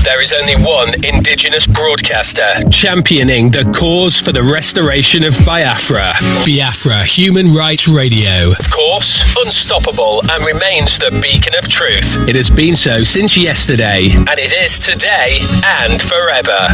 there is only one indigenous broadcaster championing the cause for the restoration of Biafra. Biafra Human Rights Radio. Of course, unstoppable and remains the beacon of truth. It has been so since yesterday, and it is today and forever.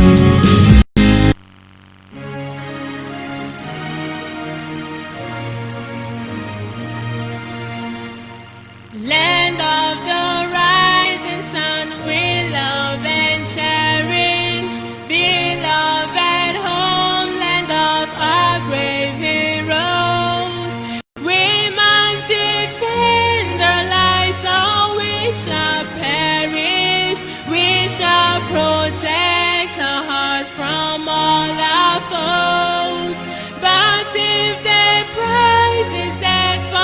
Land of the rising sun, we love and cherish. Beloved homeland of our brave heroes. We must defend our lives or we shall perish. We shall protect our hearts from all our foes. But if their prize is death for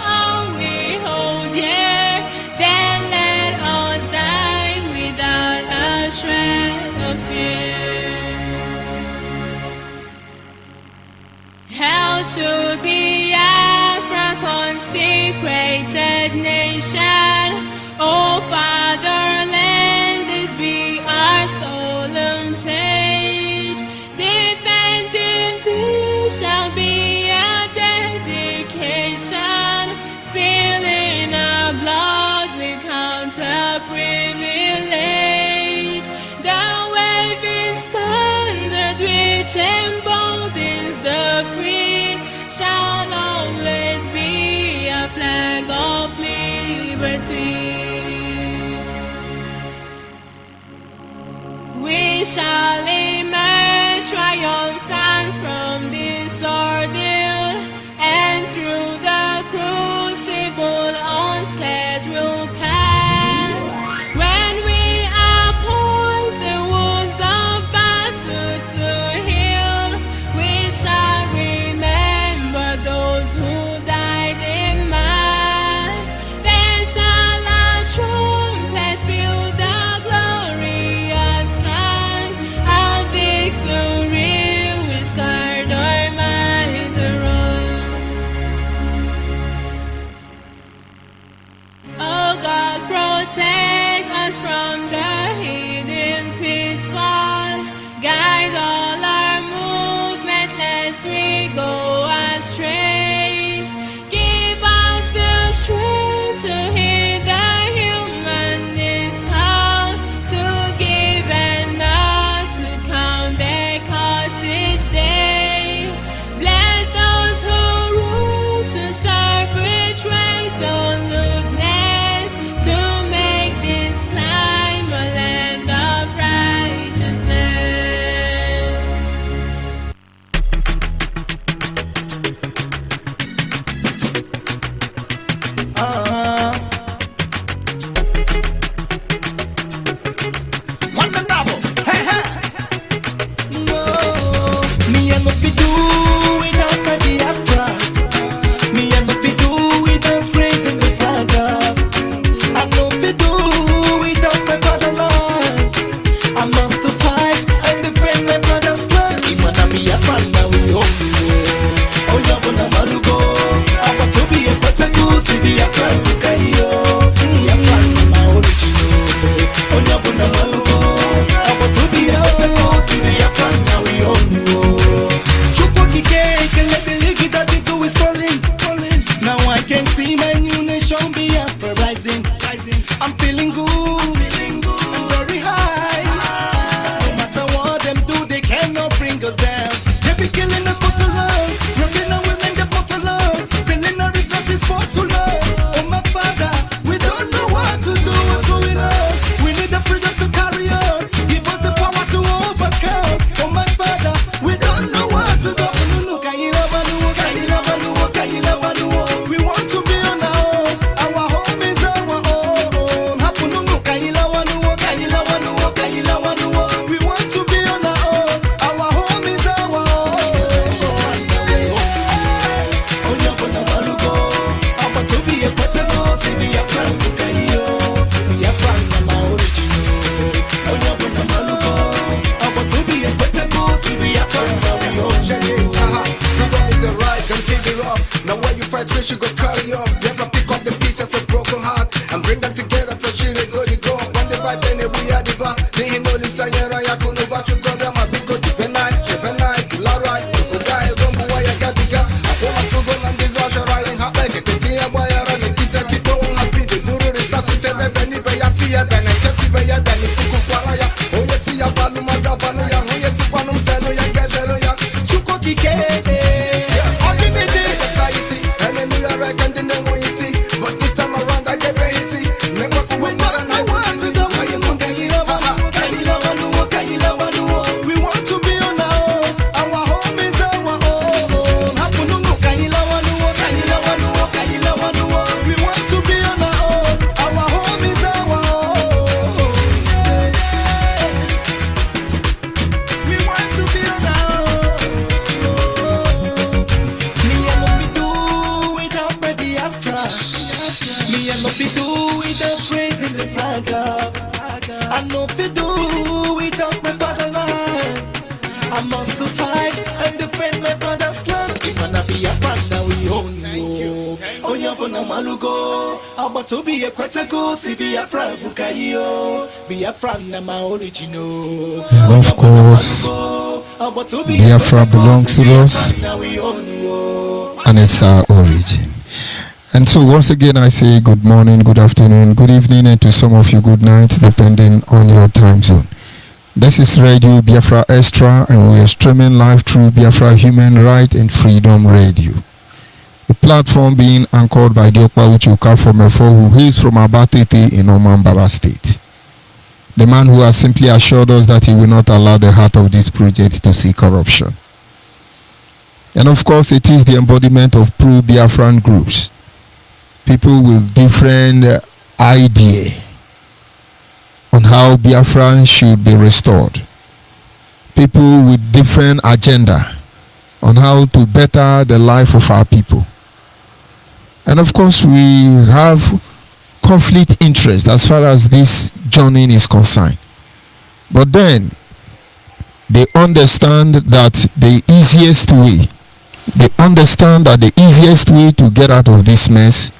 all we hold dear, then let us die without a shred of fear. Hail to Biafra, consecrated nation. O fatherland, this be our solemn pledge. Defending peace shall be a dedication. Spilling our blood we count a privilege. The waving standard which emboldens the free shall always be a flag of liberty. We shall emerge triumphant from this ordeal, and through the crucible unscathed we'll pass. When we are poised the wounds of battle to heal, we shall remember those who died in mass. Then shall our trumpets build the glorious song of victory. We scarred our minds around. Oh God, protect us from the hidden pitfall. Guide all our movement lest we go astray. Give us the strength to hear the humanist call, to give and not to count their cost each day. Bless those who rule to serve with resoluteness, to make this climb a land of righteousness. One and double. Hey, hey. No, me and no fi do without my Biafra. Me and no fi do without raising the flag up. I no fi do without my fatherland. I must to fight and defend my father's land. Imana Biafra na we own you. Oh, yabona malugo. I want to be a protector, see Biafra Bukayo. Biafra na my original. Oh, yabona malugo. I want to be a protector, see Biafra na we own you. Chukwaki cake, let the league that into is calling. Now I can see my new nation Biafra rising. I'm feeling good. I'm very high. No matter what them do, they cannot bring us down. They be killing us for so long, raping our women they for so long, stealing our resources for too long. Oh my father, we don't know what to do. What's going on? We need the freedom to carry on. Give us the power to overcome. Oh my father, we don't know what to do. We want to be on our own. Our home is our own. We want to be on our own. Our home is our own. Oh, yabona malugo. I want to be a protector, see me a friend who can heal. Me a friend na my original. Oh, yabona malugo. I want to be a protector, see me a friend na we own. Somebody's a right, don't give it up. Now when you fight, we should go carry on. Never pick up the pieces of broken heart and bring them together to shit it go. When they fight, then we are the bar. They ain't no ya dane sesi be ya dane kuku kwala ya. Oye si ya balu magabalo ya. Oye si kwanu mzelo ya gezelo ya. Chuko tikede. Ordinary kaisi. Ene ni ya reckon the name you see. But this time around I get easy. Never go with mara na wazi. I am on the hill. We want to be on our own. Our home is our own. Hapunungu kanilawanuo. We want to be on our own. Our home is our own. We want to be on our own. Me and what we do without my Biafra. Me and what we do without praising the flag up. I know we do without my fatherland. I must to fight and defend my father's land. Even a Biafra now we own you. Onyabona malugo. About to be a kwetago. Si Biafra bukayo. Biafra na my original. Of course, Biafra belongs to us, and it's our origin. And so once again I say good morning, good afternoon, good evening, and to some of you good night, depending on your time zone. This is Radio Biafra Extra, and we are streaming live through Biafra Human Right and Freedom Radio, a platform being anchored by Diokpa Uchuka Fomefo, who is from Abatete in Omambara State. The man who has simply assured us that he will not allow the heart of this project to see corruption. And of course, it is the embodiment of pro-Biafran groups, people with different idea on how Biafra should be restored, people with different agenda on how to better the life of our people. And of course, we have conflict interest as far as this journey is concerned. But then they understand that the easiest way to get out of this mess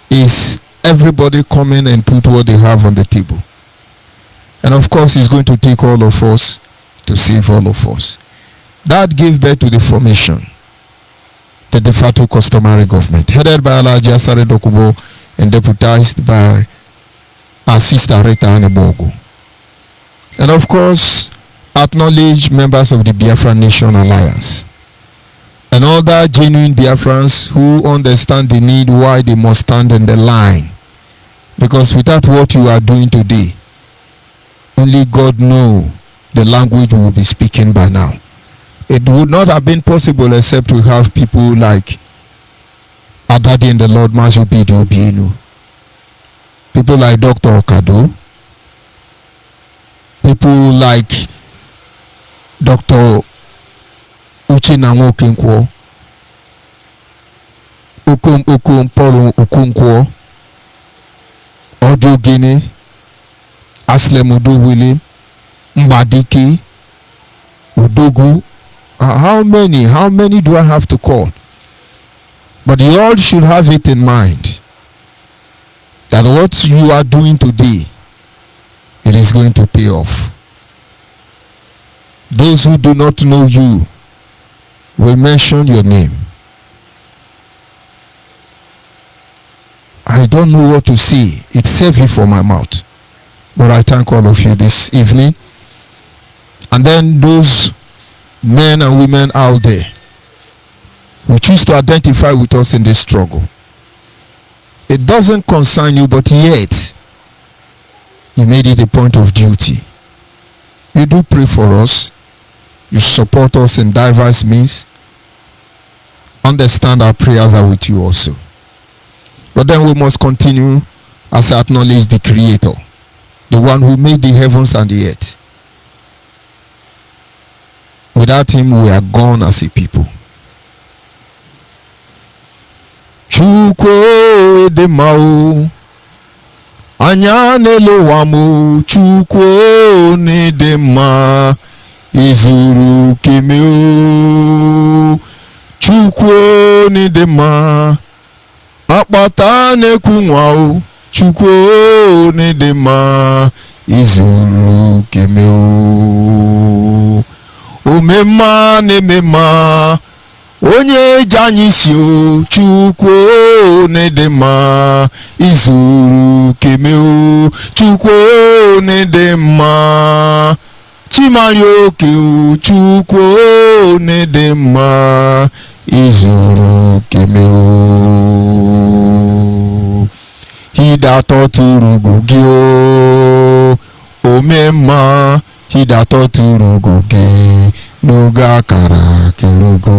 is everybody coming and put what they have on the table. And of course, it's going to take all of us to save all of us. That gave birth to the formation, the de facto customary government, headed by Alhaji Asare Dokubo and deputized by our sister Rita Anebogo. And of course, acknowledge members of the Biafra Nation Alliance and other genuine Biafrans who understand the need why they must stand in the line. Because without what you are doing today, only God knows the language we will be speaking by now. It would not have been possible except to have people like Adadi and the Lord Majobidu Obienu, people like Dr. Okado, people like Dr. Uchenango Kinkwo, Okum Poro Okunkwo, Audio Guinea, Aslem Udowile, Mbadiki, Udogu. How many do I have to call? But you all should have it in mind that what you are doing today, it is going to pay off. Those who do not know you will mention your name. I don't know what to say. It's heavy for my mouth. But I thank all of you this evening. And then those men and women out there who choose to identify with us in this struggle. It doesn't concern you, but yet you made it a point of duty. You do pray for us. You support us in diverse means. Understand our prayers are with you also. But then we must continue as I acknowledge the Creator, the one who made the heavens and the earth. Without him, we are gone as a people. Chukwu edemau anyanelo wamu chukwu nedema izuru kemeo chukwu nedema akpata nekunwao chukwu nedema izuru kemeo omema nemema onye ji anyị si o Chukwu n'ịdị mma izuru keme o Chukwu n'ịdị mma chimari oke o Chukwu n'ịdị mma izuru keme o hidatọtụrụ gị o omemma hidatọtụrụ gị n'oge akara kerugo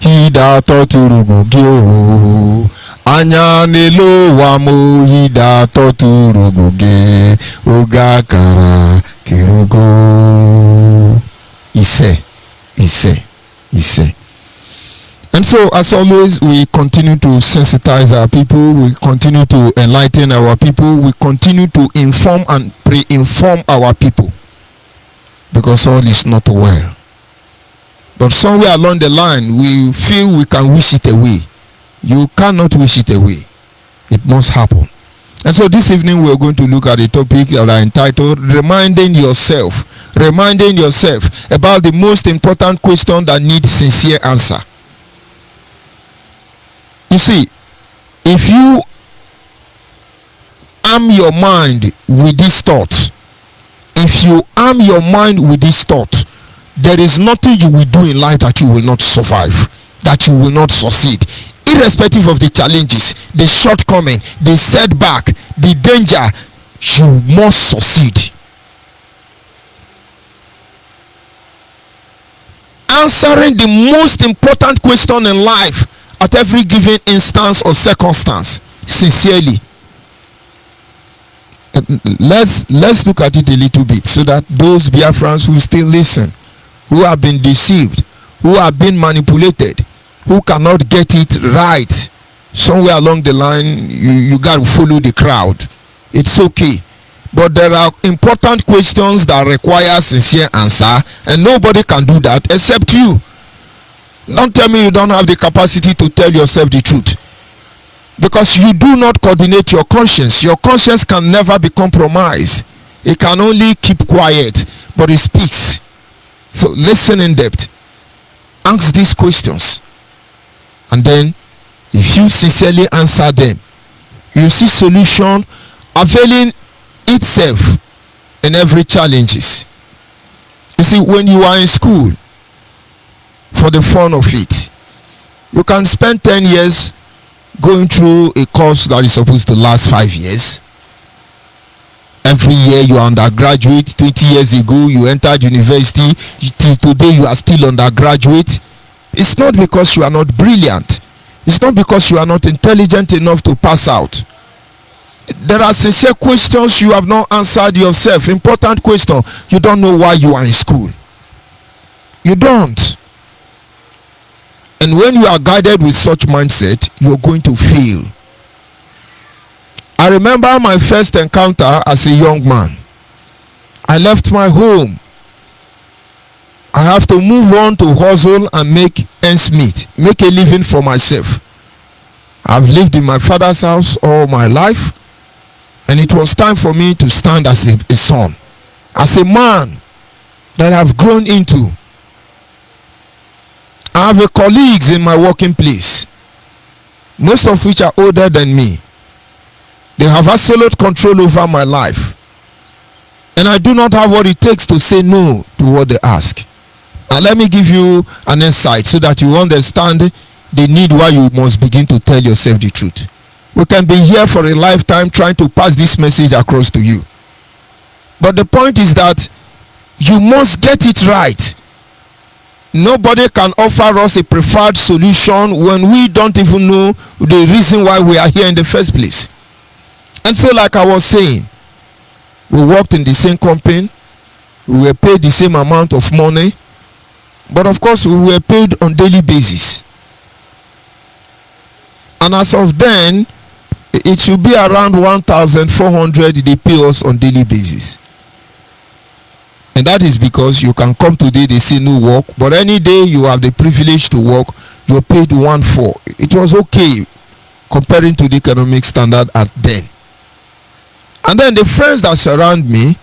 hidatọtụrụ gị o anya n'elu ụwa m hidatọtụrụ gị oge akara kerugo ise. And so, as always, we continue to sensitize our people, we continue to enlighten our people, we continue to inform and pre-inform our people, because all is not well. But somewhere along the line, we feel we can wish it away. You cannot wish it away. It must happen. And so this evening we are going to look at a topic that are entitled reminding yourself about the most important question that needs sincere answer. You see, if you arm your mind with this thought, there is nothing you will do in life that you will not survive, that you will not succeed. Irrespective of the challenges, the shortcoming, the setback, the danger, you must succeed. Answering the most important question in life at every given instance or circumstance sincerely. Let's look at it a little bit so that those Biafrans who still listen, who have been deceived, who have been manipulated, who cannot get it right, somewhere along the line you got to follow the crowd. It's okay, but there are important questions that require sincere answer, and nobody can do that except you. Don't tell me you don't have the capacity to tell yourself the truth, because you do not coordinate your conscience. Your conscience can never be compromised. It can only keep quiet, but it speaks. So listen in depth, ask these questions, and then if you sincerely answer them, you see solution availing itself in every challenges. You see, when you are in school, for the fun of it, you can spend 10 years going through a course that is supposed to last 5 years. Every year you are undergraduate. 20 years ago you entered university. Till today you are still undergraduate. It's not because you are not brilliant. It's not because you are not intelligent enough to pass out. There are sincere questions you have not answered yourself. Important question. You don't know why you are in school. You don't. And when you are guided with such mindset, you are going to fail. I remember my first encounter as a young man. I left my home. I have to move on to hustle and make ends meet, make a living for myself. I've lived in my father's house all my life, and it was time for me to stand as a son, as a man that I've grown into. I have colleagues in my working place, most of which are older than me. They have absolute control over my life, and I do not have what it takes to say no to what they ask. Now let me give you an insight so that you understand the need why you must begin to tell yourself the truth. We can be here for a lifetime trying to pass this message across to you, but the point is that you must get it right. Nobody can offer us a preferred solution when we don't even know the reason why we are here in the first place. And so, like I was saying, we worked in the same company, we were paid the same amount of money, but of course we were paid on daily basis. And as of then, it should be around 1,400 they pay us on daily basis. And that is because you can come today, they say no work, but any day you have the privilege to work, you're paid 1,400. It was okay comparing to the economic standard at then. And then the friends that surround me,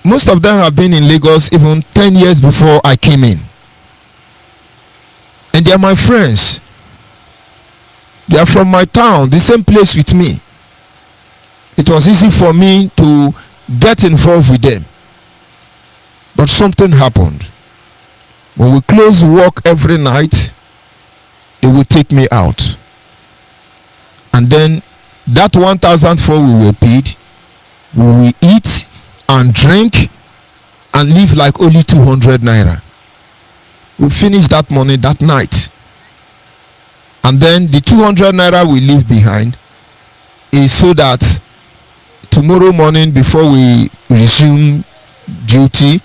Most of them have been in Lagos even 10 years before I came in. And they are my friends. They are from my town, the same place with me. It was easy for me to get involved with them. But something happened. When we close work every night, they would take me out. And then that 1,004 we were paid, we will eat and drink and live like only 200 naira. We finish that money that night. And then the 200 naira we leave behind is so that tomorrow morning before we resume duty,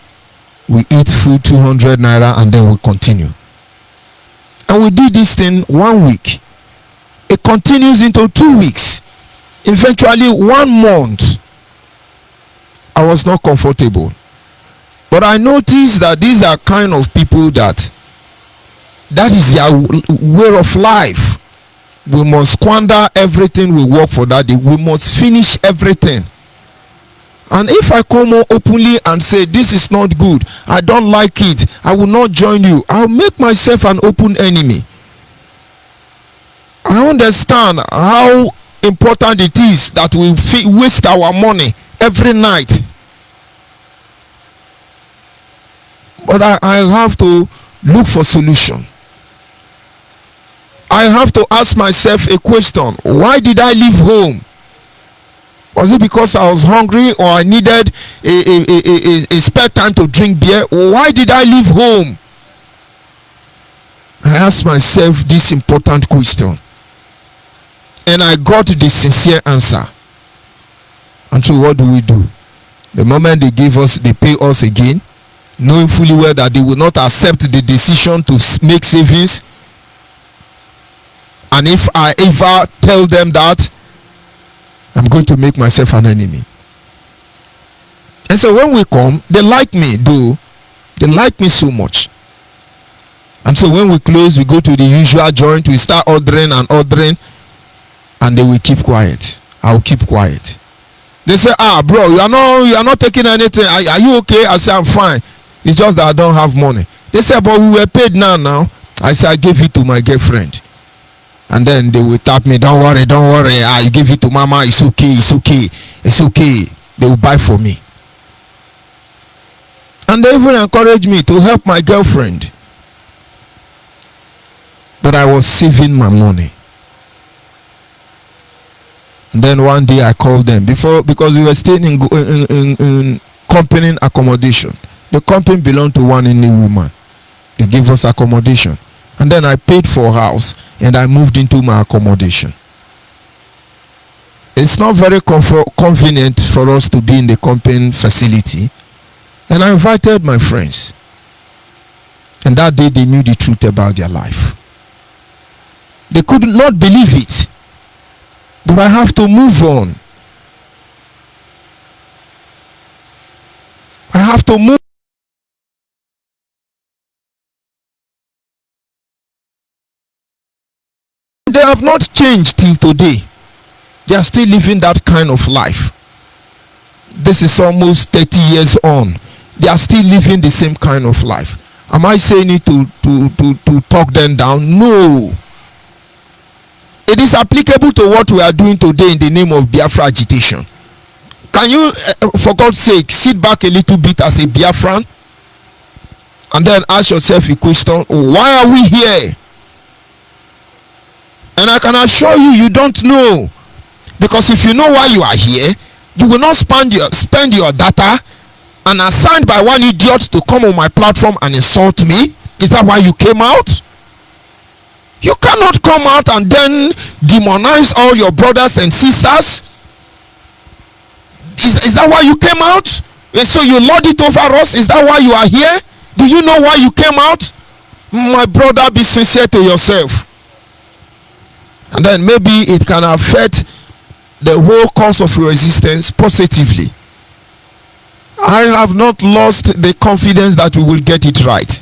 we eat food 200 naira and then we continue. And we did this thing 1 week. It continues into 2 weeks. Eventually 1 month. I was not comfortable. But I noticed that these are kind of people that is their way of life. We must squander everything we work for that day. We must finish everything. And if I come out openly and say this is not good, I don't like it, I will not join you, I'll make myself an open enemy. I understand how important it is that we waste our money every night. But I have to look for solution. I have to ask myself a question. Why did I leave home? Was it because I was hungry or I needed a spare time to drink beer? Why did I leave home? I asked myself this important question. And I got the sincere answer. And so what do? The moment they pay us again, knowing fully well that they will not accept the decision to make savings. And if I ever tell them that, I'm going to make myself an enemy. And so when we come, they like me, though. They like me so much. And so when we close, we go to the usual joint, we start ordering, and they will keep quiet. I'll keep quiet. They say, bro, you are not taking anything. Are you okay? I say, I'm fine. It's just that I don't have money. They say, but we were paid now. I say, I gave it to my girlfriend. And then they will tap me, don't worry. I give it to mama, it's okay. They will buy for me. And they even encourage me to help my girlfriend. But I was saving my money. And then one day I called them because we were staying in company accommodation. The company belonged to one Indian woman. They gave us accommodation. And then I paid for a house and I moved into my accommodation. It's not very convenient for us to be in the company facility. And I invited my friends. And that day they knew the truth about their life. They could not believe it. But I have to move on. I have to move. They have not changed till today. They are still living that kind of life. This is almost 30 years on. They are still living the same kind of life. Am I saying it to talk them down? No. It is applicable to what we are doing today in the name of Biafra agitation. Can you, for God's sake, sit back a little bit as a Biafran and then ask yourself a question: why are we here? And I can assure you, you don't know. Because if you know why you are here, you will not spend your data and assigned by one idiot to come on my platform and insult me. Is that why you came out? You cannot come out and then demonize all your brothers and sisters. Is that why you came out? So you lord it over us? Is that why you are here? Do you know why you came out? My brother, be sincere to yourself. And then maybe it can affect the whole course of your existence positively. I have not lost the confidence that we will get it right.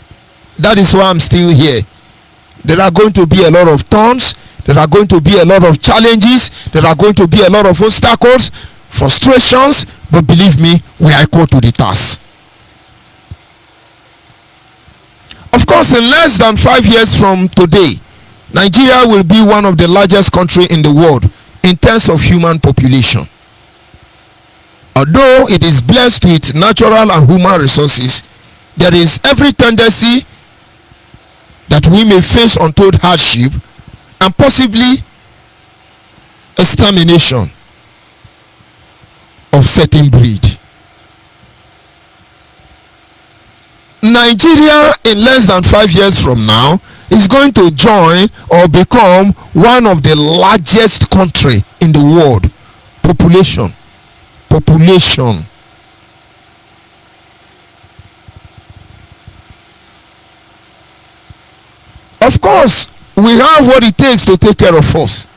That is why I'm still here. There are going to be a lot of thorns. There are going to be a lot of challenges. There are going to be a lot of obstacles, frustrations, but believe me, we are equal to the task. Of course, in less than 5 years from today, Nigeria will be one of the largest countries in the world in terms of human population. Although it is blessed with natural and human resources, there is every tendency that we may face untold hardship and possibly extermination of certain breed. Nigeria in less than 5 years from now is going to join or become one of the largest country in the world. Population. Of course, we have what it takes to take care of us.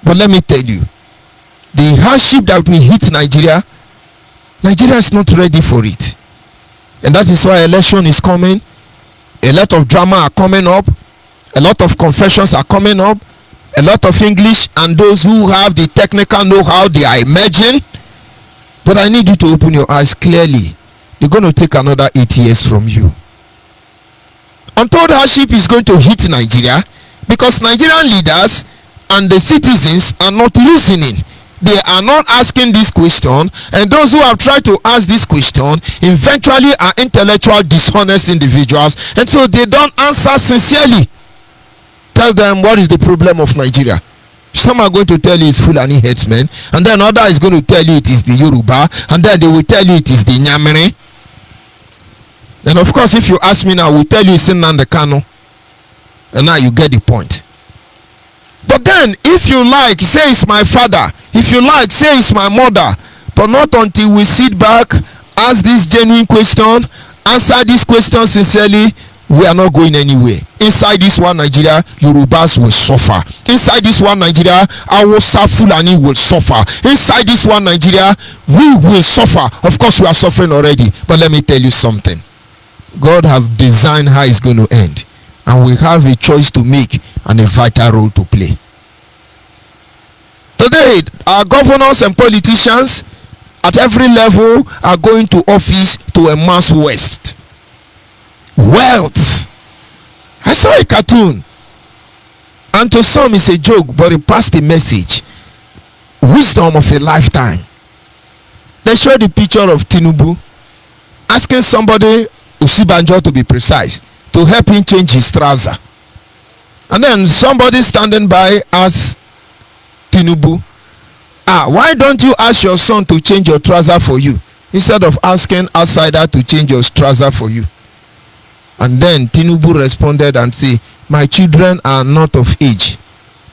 But let me tell you, the hardship that will hit Nigeria is not ready for it. And that is why election is coming. A lot of drama are coming up. A lot of confessions are coming up. A lot of English, and those who have the technical know-how, they are emerging. But I need you to open your eyes clearly. They're going to take another 8 years from you. Untold hardship is going to hit Nigeria because Nigerian leaders and the citizens are not listening. They are not asking this question, and those who have tried to ask this question eventually are intellectual dishonest individuals, and so they don't answer sincerely. Tell them what is the problem of Nigeria. Some are going to tell you it's Fulani headsmen, and then other is going to tell you it is the Yoruba, and then they will tell you it is the Nyamere. And of course, if you ask me now, I will tell you it's Nnamdi Kanu, and now you get the point. But then, if you like, say it's my father. If you like, say it's my mother. But not until we sit back, ask this genuine question, answer this question sincerely, we are not going anywhere. Inside this one Nigeria, Yorubas will suffer. Inside this one Nigeria, Hausa Fulani will suffer. Inside this one Nigeria, we will suffer. Of course, we are suffering already. But let me tell you something. God have designed how it's going to end. And we have a choice to make and a vital role to play. Today, our governors and politicians at every level are going to office to amass wealth. I saw a cartoon, and to some it's a joke, but it passed a message. Wisdom of a lifetime. They showed the picture of Tinubu asking somebody, Usibanjo to be precise, to help him change his trouser. And then somebody standing by asked Tinubu, why don't you ask your son to change your trouser for you instead of asking outsider to change your trouser for you? And then Tinubu responded and said, my children are not of age.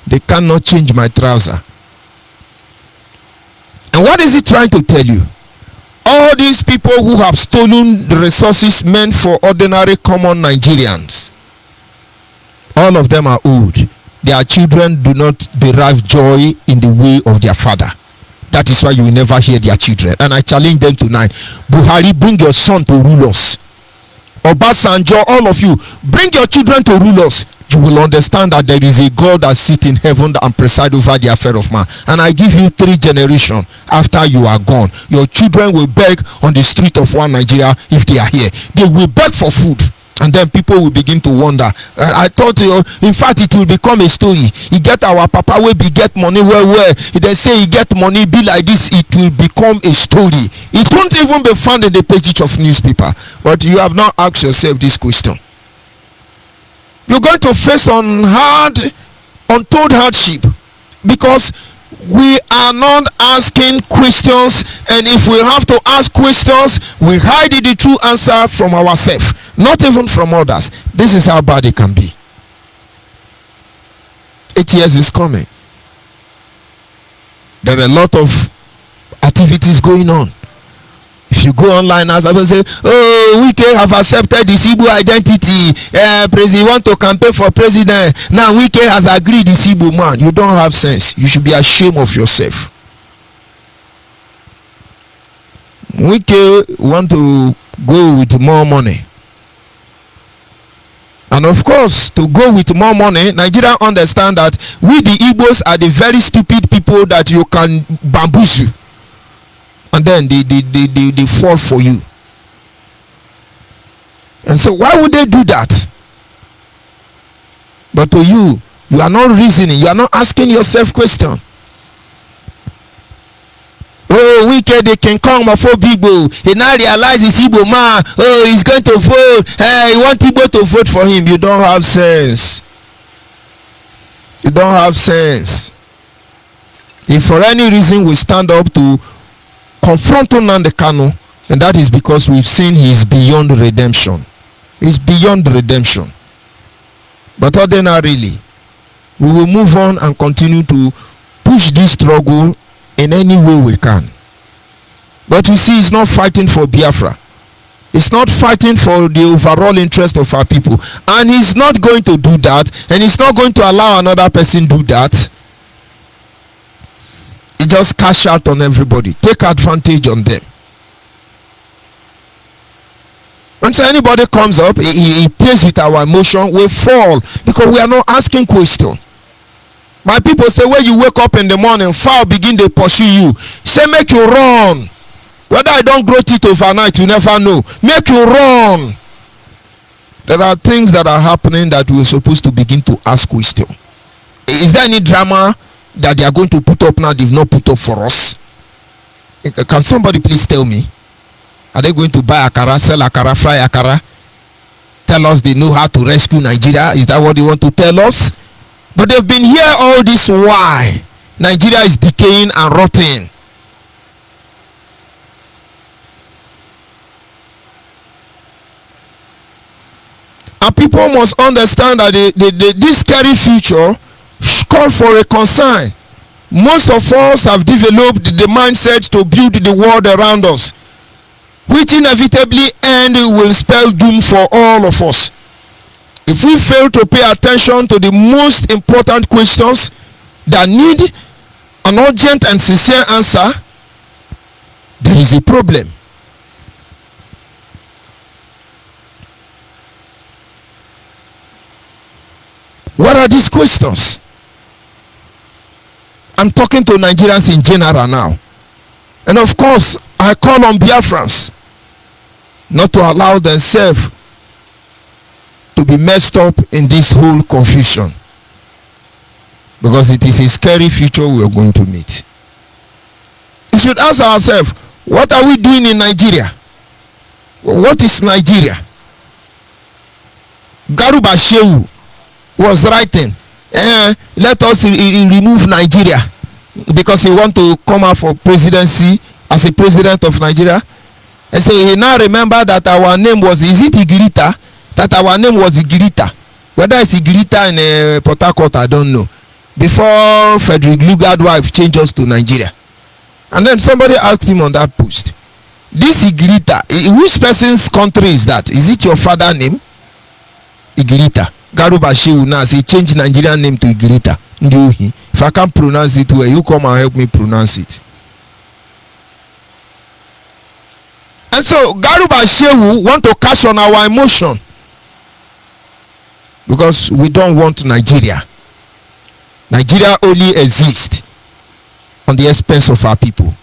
They cannot change my trouser. And what is he trying to tell you? All these people who have stolen the resources meant for ordinary common Nigerians, all of them are old. Their children do not derive joy in the way of their father. That is why you will never hear their children. And I challenge them tonight. Buhari, bring your son to rule us. Obasanjo, all of you, bring your children to rule us. You will understand that there is a God that sits in heaven and preside over the affair of man. And I give you 3 generations after you are gone. Your children will beg on the street of one Nigeria if they are here. They will beg for food. And then people will begin to wonder. I thought, in fact, it will become a story. He get our papa will be get money where they say he get money be like this. It will become a story. It won't even be found in the pages of newspaper. But you have not asked yourself this question. You're going to face untold hardship because we are not asking questions, and if we have to ask questions, we hide the true answer from ourselves, not even from others. This is how bad it can be. 8 years is coming. There are a lot of activities going on. If you go online, as I will say, Wike have accepted the Igbo identity. President want to campaign for president. Now Wike has agreed the Igbo man. You don't have sense. You should be ashamed of yourself. Wike want to go with more money. And of course, to go with more money, Nigeria understand that we the Igbos are the very stupid people that you can bamboozle. and then they fall for you. And so why would they do that? But to you, you are not reasoning, you are not asking yourself question. Oh, wicked, they can come before Igbo. He now realizes Igbo man. Oh, he's going to vote. He wants Igbo to vote for him. You don't have sense. You don't have sense. If for any reason we stand up to confront Nnamdi Kanu, and that is because we've seen he is beyond redemption. He's beyond redemption. But ordinarily, we will move on and continue to push this struggle in any way we can. But you see, he's not fighting for Biafra. He's not fighting for the overall interest of our people. And he's not going to do that. And he's not going to allow another person do that. He just cash out on everybody. Take advantage on them. Until anybody comes up, he plays with our emotion, we fall. Because we are not asking questions. My people say when you wake up in the morning, fowl begin to pursue you. Say make you run. Whether I don't grow teeth overnight, you never know. Make you run. There are things that are happening that we're supposed to begin to ask questions. Is there any drama that they are going to put up now they've not put up for us? Can somebody please tell me? Are they going to buy akara, sell akara, fry akara? Tell us they know how to rescue Nigeria? Is that what they want to tell us? But they've been here all this while. Nigeria is decaying and rotting. And people must understand that this scary future call for a concern. Most of us have developed the mindset to build the world around us, which inevitably will spell doom for all of us. If we fail to pay attention to the most important questions that need an urgent and sincere answer, there is a problem. What are these questions? I'm talking to Nigerians in general now. And of course, I call on Biafrans not to allow themselves to be messed up in this whole confusion, because it is a scary future we are going to meet. We should ask ourselves, what are we doing in Nigeria? What is Nigeria? Garuba Shehu was writing, let us remove Nigeria, because he want to come out for presidency as a president of Nigeria. And so he now remember that our name was, is it Igirita? That our name was Igirita. Whether it's Igirita in Port Harcourt, I don't know. Before Frederick Lugard wife changed us to Nigeria. And then somebody asked him on that post, this Igirita, which person's country is that? Is it your father name? Igirita. Garuba Shehu now say change Nigerian name to Igirita. If I can't pronounce it well, you come and help me pronounce it. And so Garuba Shehu want to cash on our emotion, because we don't want Nigeria. Nigeria only exists on the expense of our people.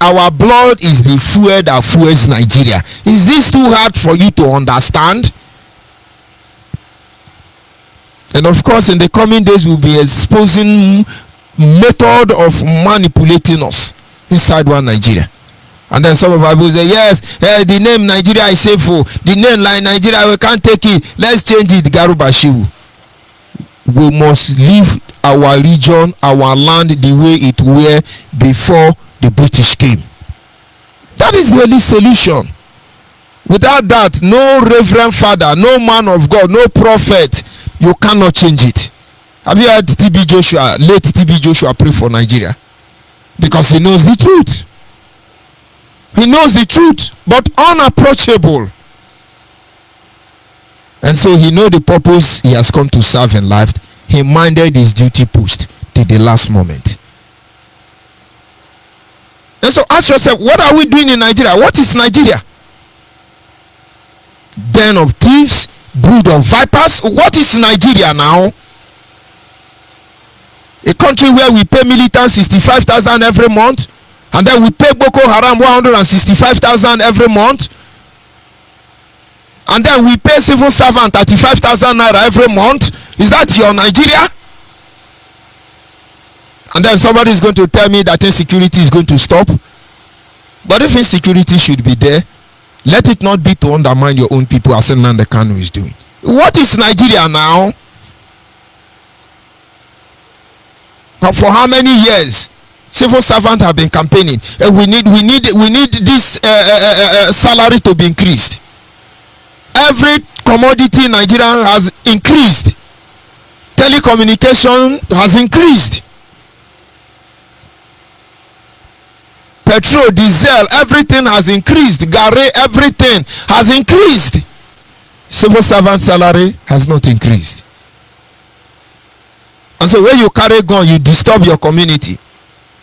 Our blood is the fuel that fuels Nigeria. Is this too hard for you to understand? And of course, in the coming days, we'll be exposing method of manipulating us inside one Nigeria. And then some of our people say, yes, the name Nigeria is shameful. The name like Nigeria, we can't take it. Let's change it, Garuba Shehu. We must leave our region, our land the way it were before the British came. That is the only solution. Without that, no reverend father, no man of God, no prophet, you cannot change it. Have you heard TB Joshua, late TB Joshua, pray for Nigeria? Because he knows the truth. He knows the truth, but unapproachable. And so he knows the purpose he has come to serve in life. He minded his duty post till the last moment. And so ask yourself, what are we doing in Nigeria? What is Nigeria? Den of thieves, brood of vipers. What is Nigeria now? A country where we pay militants 65,000 every month, and then we pay Boko Haram 165,000 every month, and then we pay civil servant 35,000 naira every month. Is that your Nigeria? And then somebody is going to tell me that insecurity is going to stop. But if insecurity should be there, let it not be to undermine your own people, as Nnamdi Kanu is doing. What is Nigeria now? Now, for how many years civil servants have been campaigning? We need this salary to be increased. Every commodity in Nigeria has increased. Telecommunication has increased. Petrol, diesel, everything has increased. Gare, everything has increased. Civil servant salary has not increased. And so when you carry gun, you disturb your community.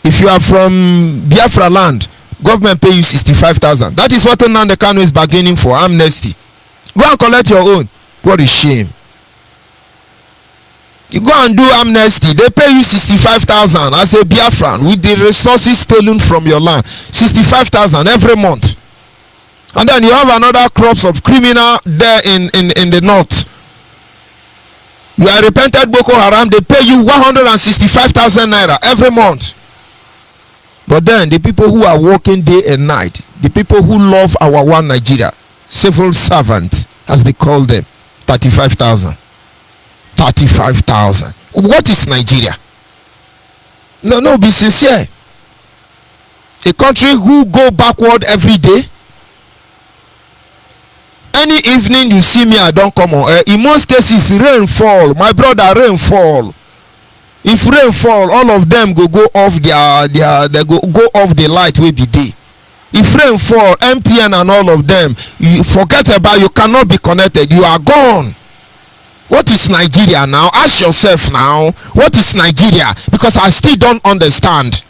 If you are from Biafra land, government pay you 65,000. That is what Nnamdi Kanu is bargaining for, amnesty. Go and collect your own. What a shame. You go and do amnesty, they pay you 65,000 as a Biafran with the resources stolen from your land. 65,000 every month. And then you have another crops of criminal there in the north. You are repented Boko Haram, they pay you 165,000 naira every month. But then the people who are working day and night, the people who love our one Nigeria, civil servants, as they call them, 35,000. 35,000. What is Nigeria? No, be sincere. A country who go backward every day. Any evening you see me, I don't come on. In most cases, rainfall. My brother, rainfall. If rainfall, all of them go off they go off the light will be day. If rainfall, MTN and all of them, you forget about, you cannot be connected. You are gone. What is Nigeria now? Ask yourself now. What is Nigeria? Because I still don't understand.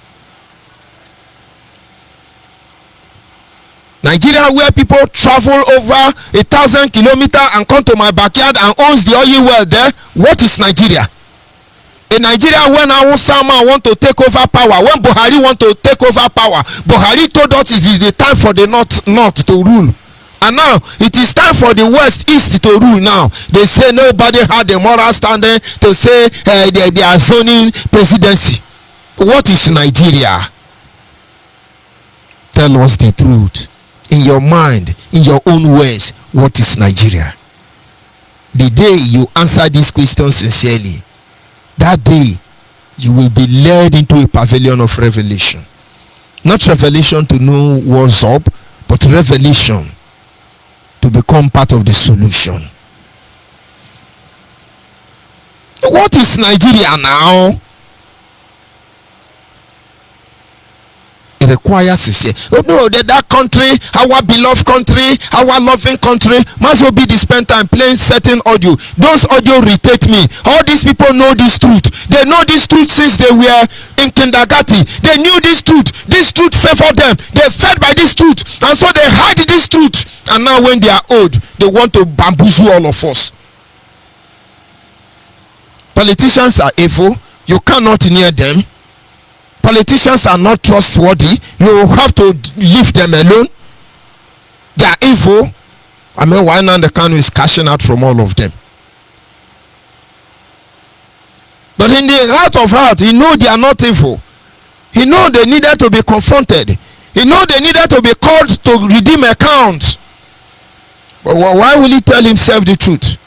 Nigeria, where people travel over 1,000 kilometers and come to my backyard and owns the oil well there. What is Nigeria? In Nigeria, when Awusama want to take over power, when Buhari want to take over power, Buhari told us it is the time for the north to rule. And now it is time for the west east to rule. Now they say nobody had the moral standing to say they are zoning presidency. What is Nigeria? Tell us the truth in your mind, in your own words. What is Nigeria? The day you answer this question sincerely, that day you will be led into a pavilion of revelation. Not revelation to know what's up, but revelation to become part of the solution. What is Nigeria now? It requires sincere. Oh no, that country, our beloved country, our loving country, must well be the spend time playing certain audio. Those audio irritate me. All these people know this truth. They know this truth since they were in kindergarten. They knew this truth. This truth favored them. They fed by this truth, and so they hide this truth. And now when they are old, they want to bamboozle all of us. Politicians are evil. You cannot near them. Politicians are not trustworthy. You have to leave them alone. They are evil. I mean, why Nnamdi Kanu is cashing out from all of them? But in the heart of heart, he know they are not evil. He know they needed to be confronted. He know they needed to be called to redeem accounts. But why will he tell himself the truth?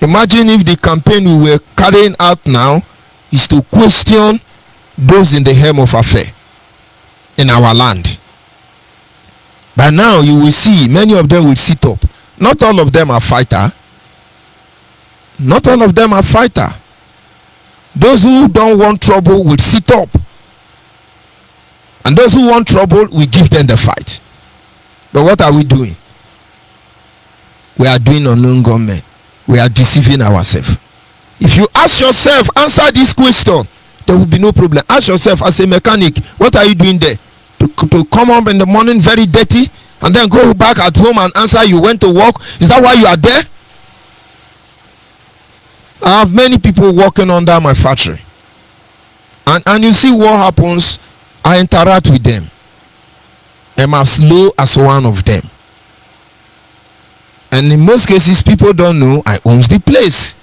Imagine if the campaign we were carrying out now is to question those in the helm of affair in our land. By now you will see many of them will sit up. Not all of them are fighter. Not all of them are fighter. Those who don't want trouble will sit up, and those who want trouble, we give them the fight. But what are we doing? We are doing unknown government. We are deceiving ourselves. If you ask yourself, answer this question, there will be no problem. Ask yourself as a mechanic, what are you doing there? To come up in the morning very dirty and then go back at home and answer you went to work? Is that why you are there? I have many people working under my factory, and you see what happens I interact with them. I'm as low as one of them. And in most cases, people don't know I own the place.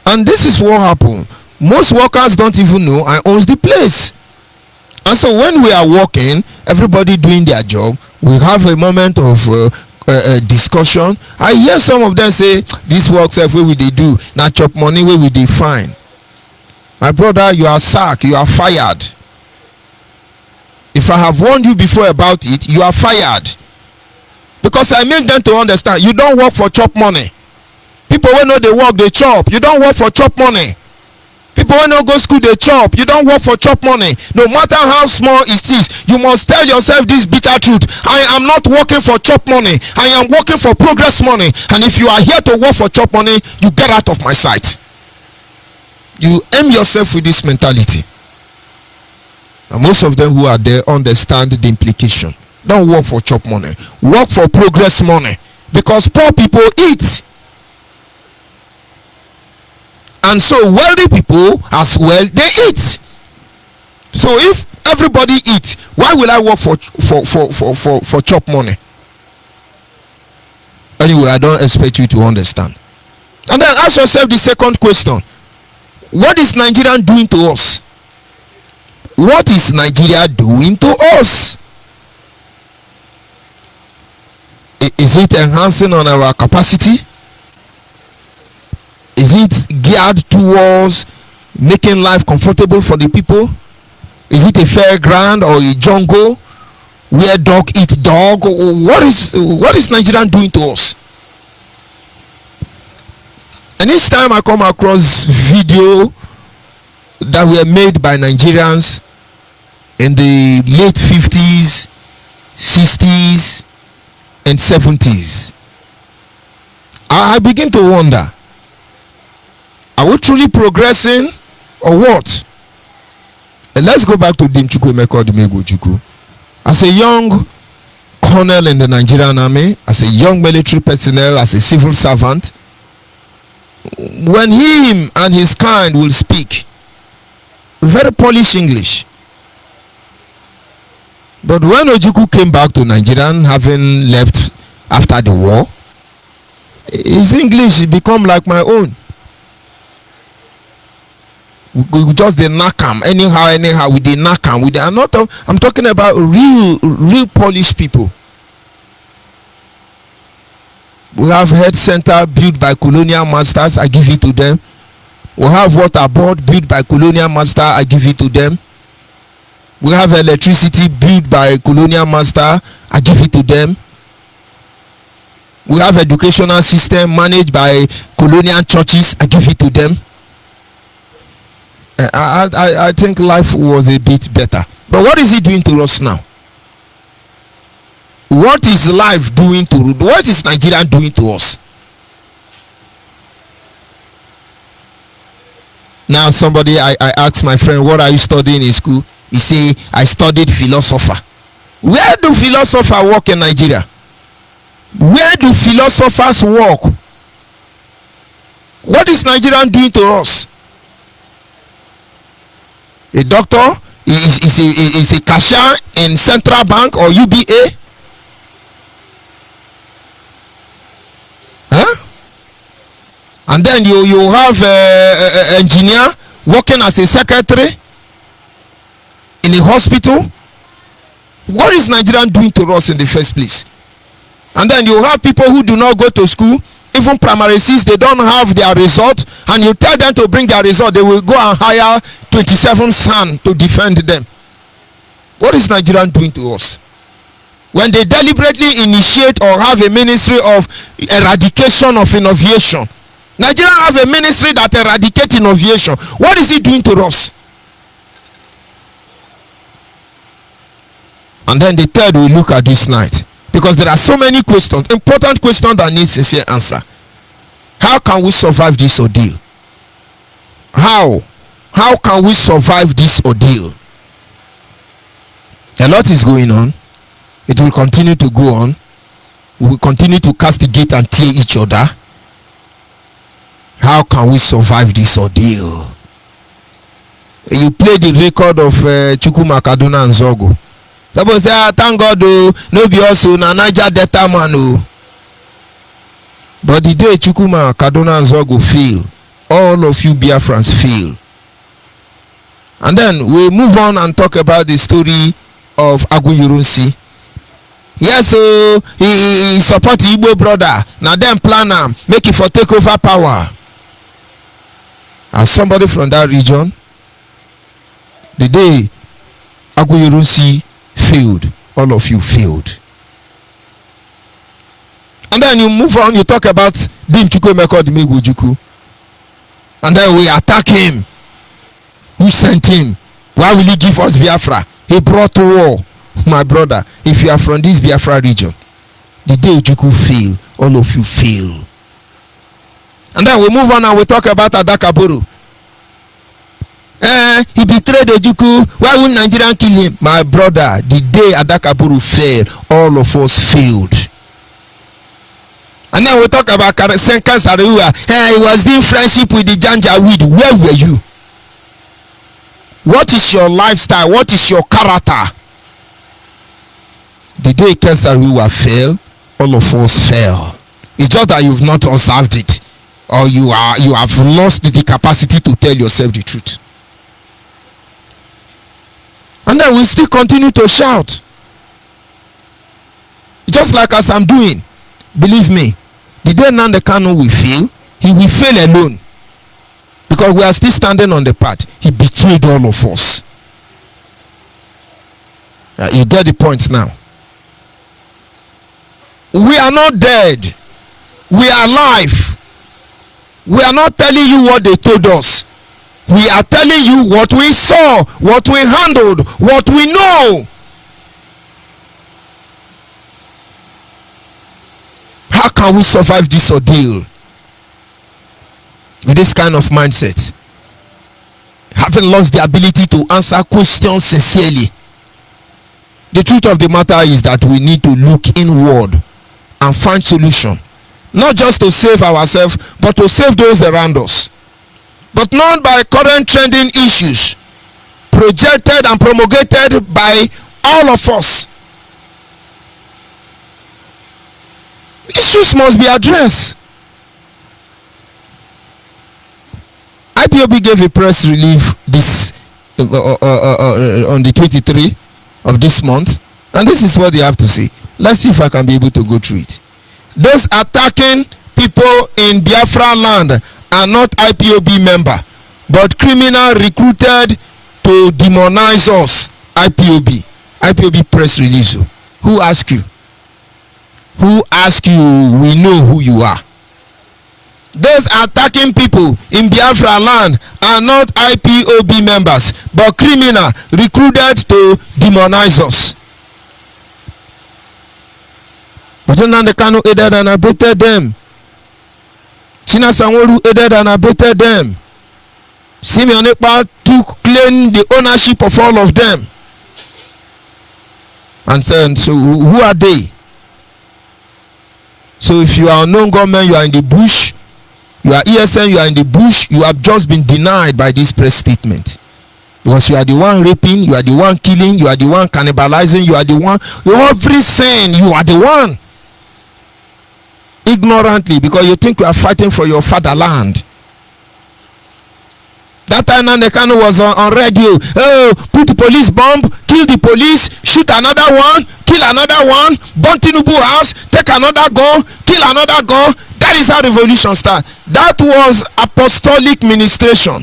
And this is what happened. Most workers don't even know I own the place. And so when we are working, everybody doing their job, we have a moment of discussion. I hear some of them say, this work self where will they do? Now chop money where will they find? My brother, you are sacked, you are fired. If I have warned you before about it, you are fired. Because I make them to understand, you don't work for chop money. People when know they work, they chop. You don't work for chop money. People when don't go school, they chop. You don't work for chop money. No matter how small it is, you must tell yourself this bitter truth. I am not working for chop money. I am working for progress money. And if you are here to work for chop money, you get out of my sight. You aim yourself with this mentality. And most of them who are there understand the implication. Don't work for chop money. Work for progress money. Because poor people eat. And so wealthy people as well, they eat. So if everybody eats, why will I work for chop money? Anyway, I don't expect you to understand. And then ask yourself the second question. What is Nigeria doing to us? What is Nigeria doing to us? Is it enhancing on our capacity? Is it geared towards making life comfortable for the people? Is it a fairground or a jungle where dog eat dog? What is Nigeria doing to us? And each time I come across video that were made by Nigerians in the late 50s, 60s, and 70s, I begin to wonder, are we truly progressing or what? And let's go back to Dimchukwu Emeka Odumegwu. As a young colonel in the Nigerian army, as a young military personnel, as a civil servant, when him and his kind will speak very polished English, but when Ojukwu came back to Nigeria, having left after the war, his English become like my own. We just they knock him anyhow we they knock him. I'm talking about real Polish people. We have health center built by colonial masters, I give it to them. We have water board built by colonial master, I give it to them. We have electricity built by colonial master, I give it to them. We have educational system managed by colonial churches, I give it to them. I think life was a bit better. But what is it doing to us now? What is life doing to, what is Nigeria doing to us? Now somebody, I asked my friend, what are you studying in school? He say, I studied philosopher. Where do philosophers work in Nigeria? Where do philosophers work? What is Nigeria doing to us? A doctor is a cashier in Central Bank or UBA? Huh? And then you have an engineer working as a secretary in a hospital. What is Nigeria doing to us in the first place? And then you have people who do not go to school, even primary 6, they don't have their result, and you tell them to bring their result, they will go and hire 27 sons to defend them. What is Nigeria doing to us? When they deliberately initiate or have a ministry of eradication of innovation, Nigeria have a ministry that eradicates innovation. What is it doing to us? And then the third we look at this night, because there are so many questions, important questions that need sincere answer. How can we survive this ordeal? How can we survive this ordeal? A lot is going on. It will continue to go on. We will continue to castigate and tear each other. How can we survive this ordeal? You play the record of Chukwuma Kaduna and Zogo. Suppose say, thank God, no be also na Niger Delta man. But the day Chukwuma Kaduna and Zogo fail, all of you Biafrans fail. And then we move on and talk about the story of Aguyurunsi. Yes, so he support the Igbo brother. Now then plan make it for take over power. As somebody from that region, the day Aguyurunsi failed, all of you failed. And then you move on, you talk about Dim Chukwemeka Odumegwu. And then we attack him. Who sent him? Why will he give us Biafra? He brought war. My brother, if you are from this Biafra region, the day Ojukwu fail, all of you fail. And then we move on and we talk about Adakaburu. He betrayed Ojukwu. Why would Nigeria kill him? My brother, the day Adakaburu failed, all of us failed. And then we talk about Senkan Sariwa. He was doing friendship with the Janjaweed. Where were you? What is your lifestyle? What is your character? The day Sariwa fell, all of us fell. It's just that you've not observed it, or you have lost the capacity to tell yourself the truth. And then we still continue to shout, just like as I'm doing. Believe me, the day Nnamdi Kanu will fail, he will fail alone, because we are still standing on the path. He betrayed all of us. You get the point now. We are not dead. We are alive. We are not telling you what they told us. We are telling you what we saw, what we handled, what we know. How can we survive this ordeal with this kind of mindset? Having lost the ability to answer questions sincerely. The truth of the matter is that we need to look inward and find solution, not just to save ourselves, but to save those around us. But not by current trending issues projected and promulgated by all of us. Issues must be addressed. IPOB gave a press release this on the 23rd of this month, and this is what they have to say. Let's see if I can be able to go through it. Those attacking people in Biafra land are not IPOB member, but criminal recruited to demonize us. IPOB press release. Who asked you? Who asked you? We know who you are. Those attacking people in Biafra land are not IPOB members, but criminal recruited to demonize us. But Nnamdi Kanu aided and abetted them. China Sanwo-Olu aided and abetted them. Simeon Ekpa took claim the ownership of all of them. And said, so who are they? So if you are unknown government, you are in the bush. You are ESN, you are in the bush. You have just been denied by this press statement. Because you are the one raping, you are the one killing, you are the one cannibalizing, you are the one, every sin, you are the one. Ignorantly, because you think you are fighting for your fatherland. That time Nnamdi Kanu was on radio. Oh, put the police bomb, kill the police, shoot another one, kill another one, burn Tinubu house, take another gun, kill another gun. That is how revolution starts. That was apostolic ministration.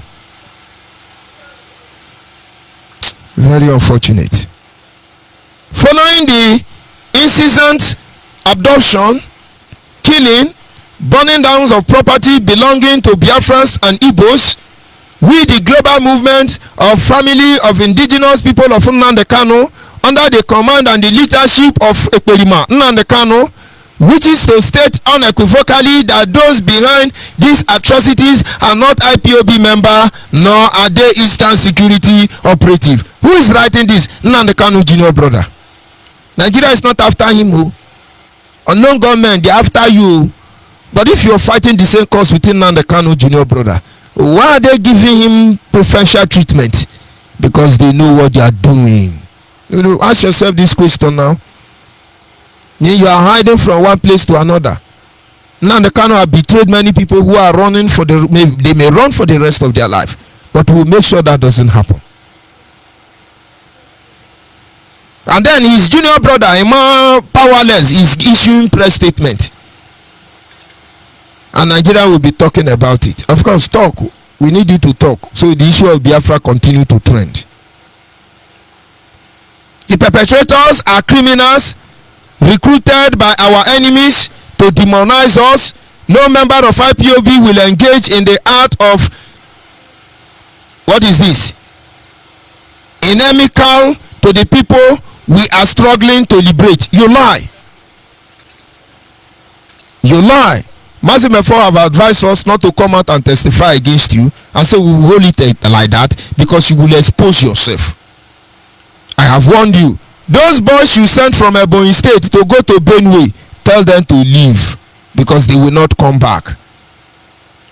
Very unfortunate. Following the incessant abduction, killing, burning down of property belonging to Biafrans and Igbos, we, the global movement of family of indigenous people of Nnamdi Kanu, under the command and the leadership of Ekperima Nnamdi Kanu, which is to state unequivocally that those behind these atrocities are not IPOB member, nor are they Eastern Security operative. Who is writing this? Nnamdi Kanu junior brother. Nigeria is not after him. Unknown government, they are after you. But if you are fighting the same cause within Nnamdi Kanu junior brother, Why are they giving him preferential treatment? Because they know what they are doing. You know, ask yourself this question now. You are hiding from one place to another. Now the Kano have betrayed many people who are running for they may run for the rest of their life, but we'll make sure that doesn't happen. And then his junior brother, Emma Powerless, is issuing press statement, and Nigeria will be talking about it. Of course, talk. We need you to talk, so the issue of Biafra continue to trend. The perpetrators are criminals recruited by our enemies to demonize us. No member of IPOB will engage in the act of, what is this? Inimical to the people we are struggling to liberate. You lie. You lie. Mazimefo have advised us not to come out and testify against you and say we will hold it like that because you will expose yourself. I have warned you. Those boys you sent from Ebonyi State to go to Benue, tell them to leave because they will not come back.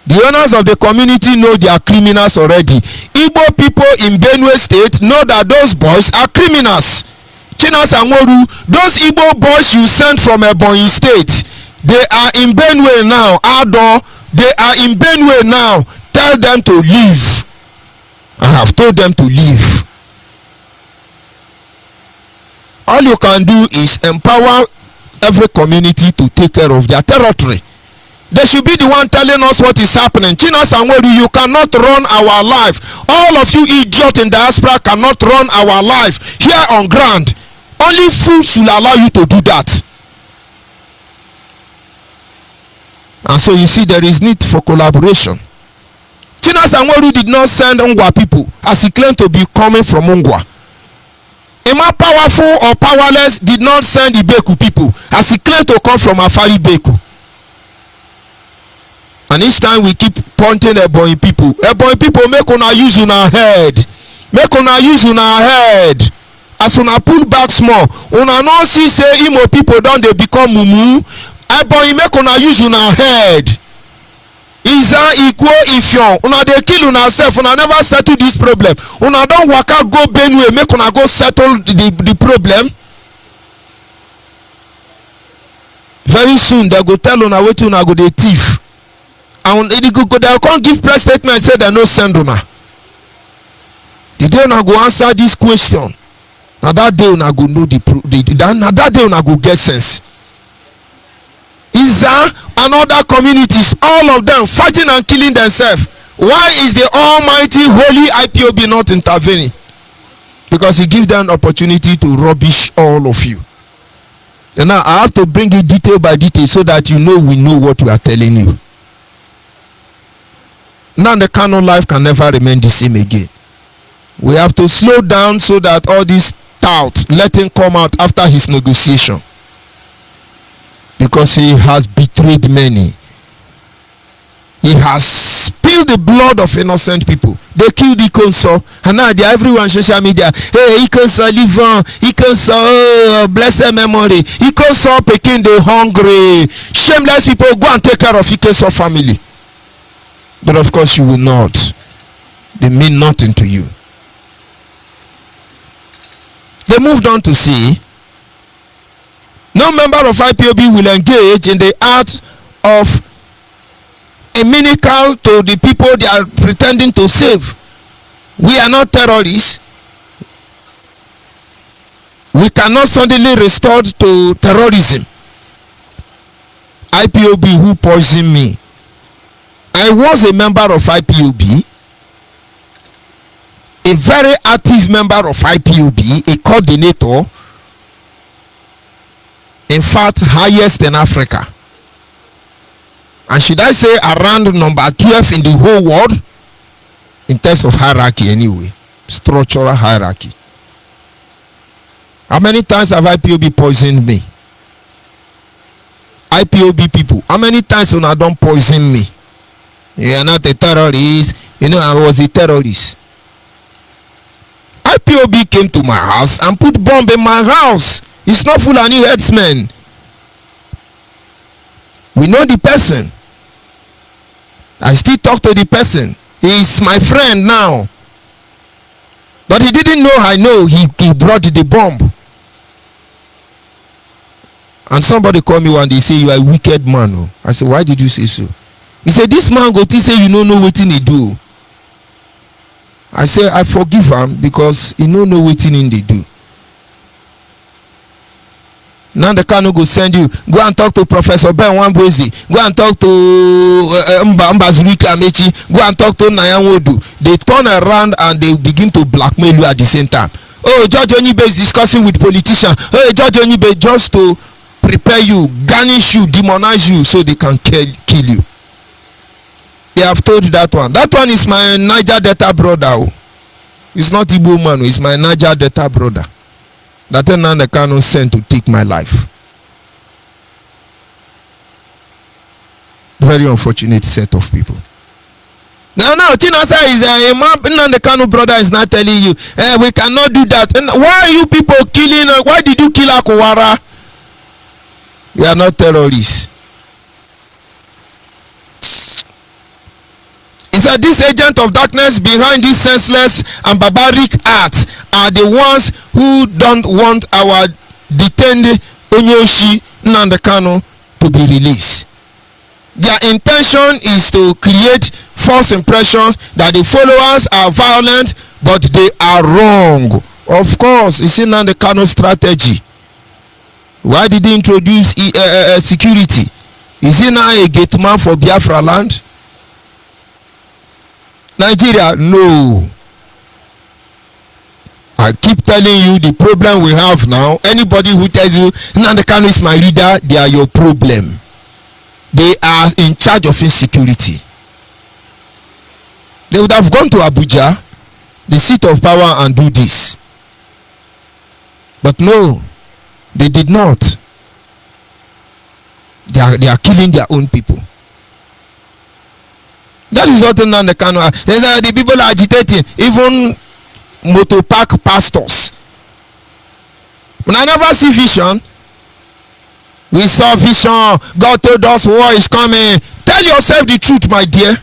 The owners of the community know they are criminals already. Igbo people in Benue State know that those boys are criminals. Chinas Angoru, those Igbo boys you sent from Ebonyi State, they are in Benue now. Ado, they are in Benue now. Tell them to leave. I have told them to leave. All you can do is empower every community to take care of their territory. They should be the one telling us what is happening. Chinas Angoru, you cannot run our life. All of you idiots in diaspora cannot run our life here on ground. Only fools should allow you to do that. And so you see there is need for collaboration. Chinas Angoru did not send Ungwa people as he claimed to be coming from Ungwa. Emma Powerful or Powerless did not send the Beku people as he claimed to come from Afari Beku. And each time we keep pointing Ebonyi people make una use una head. Make una use una head. As una pull back small, una no see say Imo people don dey become mumu. Ebonyi make una use una head. Iza Ikwo Ifyon, una dey kill una self, una never settle this problem. Una don waka go Benue make una go settle the problem. Very soon they go tell una wetin una go dey thief. And they can't give press statement say they no send una. The day una go answer this question, now that day una go know that day una go get sense. Is there another communities, all of them fighting and killing themselves? Why is the almighty holy IPOB not intervening? Because he gives them opportunity to rubbish all of you. And now I have to bring it detail by detail so that you know we know what we are telling you. Now the Kano life can never remain the same again. We have to slow down so that all this doubt let him come out after his negotiation. Because he has betrayed many. He has spilled the blood of innocent people. They killed Ikonso, and now they are everywhere on social media. Hey, Ikonso living, Ikonso, blessed memory. Ikonso Pekin, they hungry. Shameless people, go and take care of Ikonso family. But of course you will not. They mean nothing to you. They moved on to say, no member of IPOB will engage in the act of inimical to the people they are pretending to save. We are not terrorists. We cannot suddenly restore to terrorism. IPOB who poisoned me. I was a member of IPOB, a very active member of IPOB, a coordinator, in fact highest in Africa, and should I say around number 12 in the whole world in terms of hierarchy anyway, structural hierarchy. How many times have IPOB poisoned me? IPOB people, how many times have I done poison me? You are not a terrorist. You know I was a terrorist. IPOB came to my house and put bomb in my house. It's not full of new headsmen. We know the person. I still talk to the person. He's my friend now. But he didn't know I know he brought the bomb. And somebody called me one day, say, you are a wicked man. Oh. I said, why did you say so? He said, this man go to say you don't know what he do. I said, I forgive him because he don't know what he do. Now the Kano go send you, go and talk to Professor Ben Wambwezi, go and talk to Mbazurika Amechi, go and talk to Nayanwodu. They turn around and they begin to blackmail you at the same time. Oh, Judge ONYIBE is discussing with politicians. Oh, Judge ONYIBE, just to prepare you, garnish you, demonize you so they can kill you. They have told that one. That one is my Niger Delta brother. It's not Igbo man, it's my Niger Delta brother. That the Kano sent to take my life. Very unfortunate set of people. Now, Chinasa is a man. The Kano brother is not telling you, we cannot do that. And why are you people killing? Why did you kill Akowara? We are not terrorists. He said, this agent of darkness behind this senseless and barbaric act are the ones who don't want our detained Onyoshi Nnamdi Kanu to be released. Their intention is to create false impression that the followers are violent, but they are wrong. Of course, it's in Nnamdi Kanu's strategy. Why did he introduce security? Is he now a gate man for Biafra land? Nigeria, no. I keep telling you the problem we have now. Anybody who tells you Nnamdi Kanu is my leader, they are your problem. They are in charge of insecurity. They would have gone to Abuja, the seat of power, and do this. But no, they did not. They are killing their own people. That is what Nnamdi Kanu are. The people are agitating, even motor park pastors. When I never see vision, we saw vision. God told us war is coming. Tell yourself the truth, my dear.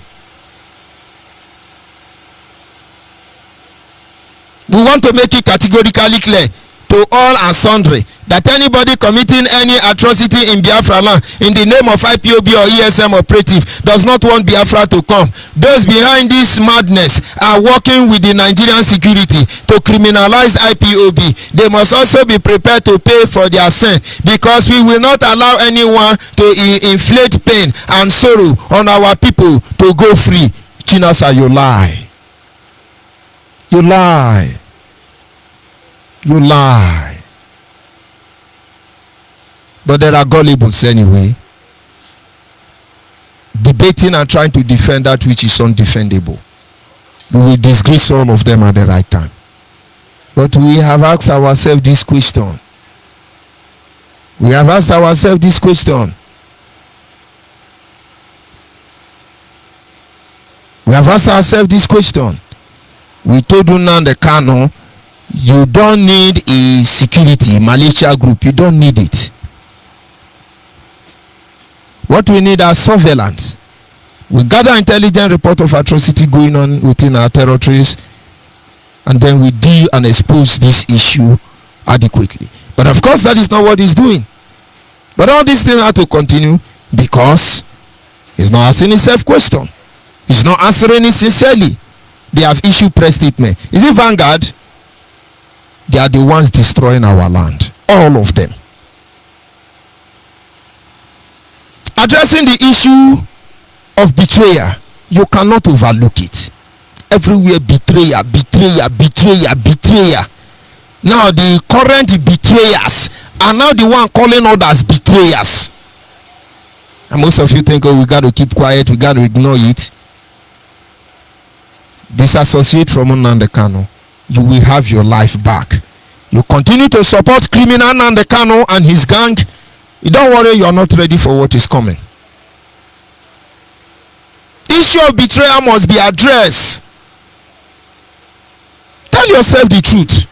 We want to make it categorically clear to all and sundry that anybody committing any atrocity in Biafra land in the name of IPOB or ESM operative does not want Biafra to come. Those behind this madness are working with the Nigerian security to criminalize IPOB. They must also be prepared to pay for their sin, because we will not allow anyone to inflict pain and sorrow on our people to go free. Chinasa, you lie. You lie. You lie. But there are gullibles anyway, debating and trying to defend that which is undefendable. We will disgrace all of them at the right time. But we have asked ourselves this question. We have asked ourselves this question. We have asked ourselves this question. We told Nnamdi Kanu, you don't need a security militia group. You don't need it. What we need are surveillance. We gather intelligent report of atrocity going on within our territories, and then we deal and expose this issue adequately. But of course, that is not what he's doing. But all these things have to continue because he's not asking himself question. He's not answering it sincerely. They have issued press statement. Is it Vanguard? They are the ones destroying our land. All of them. Addressing the issue of betrayal, you cannot overlook it. Everywhere betrayal, betrayal, betrayal, betrayal. Now the current betrayers are now the one calling others betrayers. And most of you think, oh, we got to keep quiet, we got to ignore it. Disassociate from Nnamdi Kanu. You will have your life back. You continue to support criminal Nnamdi Kanu and his gang. You don't worry, you are not ready for what is coming. Issue of betrayal must be addressed. Tell yourself the truth.